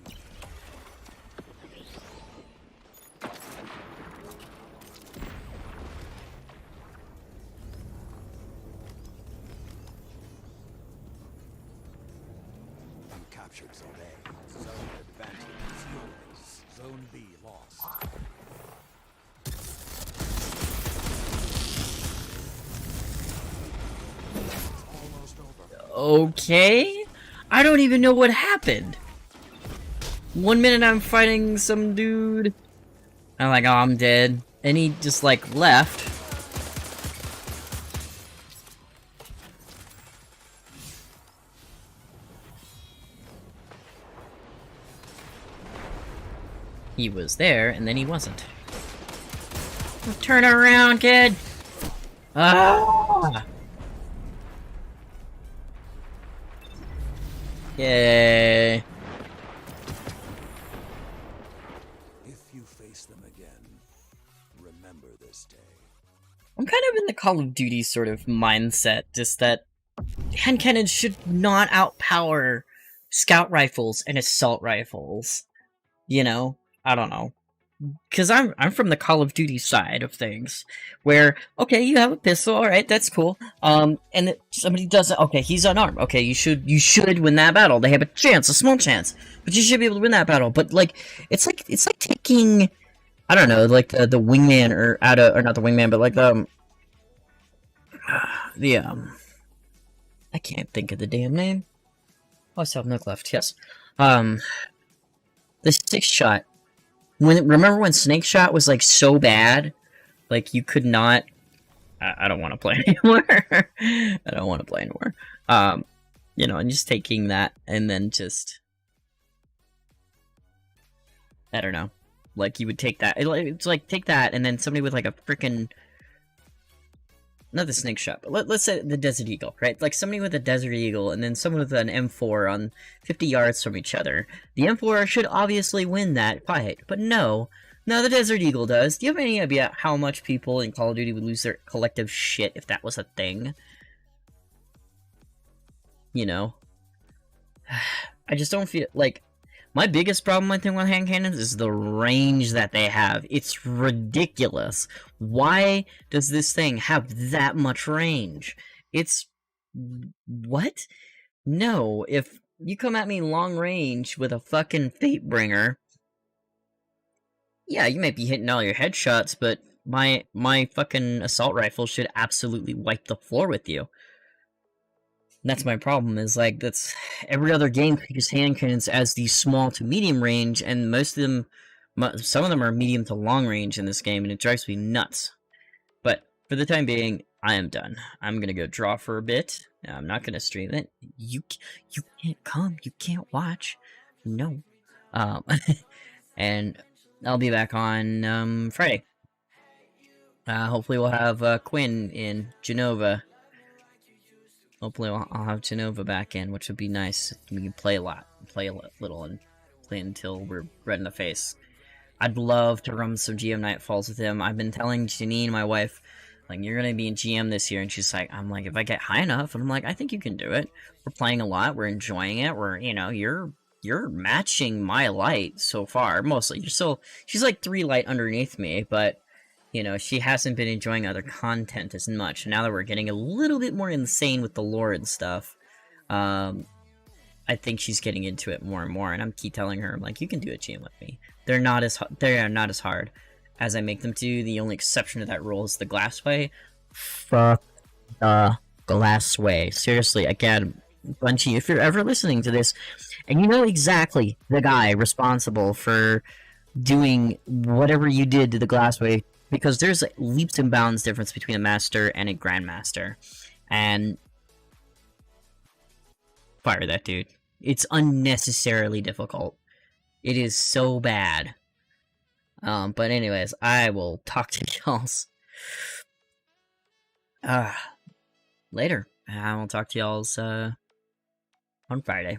You captured Zone A. Zone advantage is Okay? I don't even know what happened. 1 minute I'm fighting some dude. I'm like, oh, I'm dead. And he just, like, left. He was there, and then he wasn't. Turn around, kid! Ah! Yay. If you face them again, remember this day. I'm kind of in the Call of Duty sort of mindset, just that hand cannons should not outpower scout rifles and assault rifles. You know? I don't know. Because I'm from the Call of Duty side of things, where, okay, you have a pistol, alright, that's cool, and somebody doesn't, okay, he's unarmed, okay, you should win that battle, they have a chance, a small chance, but you should be able to win that battle, but, like, it's like taking, I don't know, like, the wingman, or not the wingman, but, like, I can't think of the damn name. Oh, self-nuke left, yes. The 6-shot. Remember when Snake Shot was, like, so bad? Like, you could not... I don't want to play anymore. I don't want to play anymore. You know, and just taking that, and then just... I don't know. Like, you would take that... It's like, take that, and then somebody with, like, a freaking... Not the Snake Shot, but let's say the Desert Eagle, right? Like, somebody with a Desert Eagle, and then someone with an M4 on 50 yards from each other. The M4 should obviously win that fight, but no. No, the Desert Eagle does. Do you have any idea how much people in Call of Duty would lose their collective shit if that was a thing? You know? I just don't feel... Like, my biggest problem, I think, with hand cannons is the range that they have. It's ridiculous. Why does this thing have that much range? It's... What? No, if you come at me long range with a fucking Fatebringer, yeah, you might be hitting all your headshots, but my fucking assault rifle should absolutely wipe the floor with you. That's my problem, is, like, that's... Every other game uses hand cannons as the small to medium range, and most of them... Some of them are medium to long range in this game, and it drives me nuts. But, for the time being, I am done. I'm gonna go draw for a bit. I'm not gonna stream it. You can't come. You can't watch. No. And I'll be back on, Friday. Hopefully we'll have, Quinn in Genova. Hopefully I'll have Genova back in, which would be nice. We can play a lot, play a little, and play until we're red in the face. I'd love to run some GM Nightfalls with him. I've been telling Janine, my wife, like, you're gonna be in GM this year, and she's like, I'm like, if I get high enough, and I'm like, I think you can do it. We're playing a lot, we're enjoying it, you know, you're matching my light so far, mostly. She's like 3 light underneath me, but... You know, she hasn't been enjoying other content as much. Now that we're getting a little bit more insane with the lore and stuff, I think she's getting into it more and more. And I'm keep telling her, I'm like, you can do a GM with me. They are not as hard as I make them do. The only exception to that rule is the Glassway. Fuck the Glassway. Seriously, again, Bungie, if you're ever listening to this, and you know exactly the guy responsible for doing whatever you did to the Glassway, because there's leaps and bounds difference between a master and a grandmaster. And fire that dude. It's unnecessarily difficult. It is so bad. But anyways, I will talk to y'all's later. I will talk to y'all's on Friday.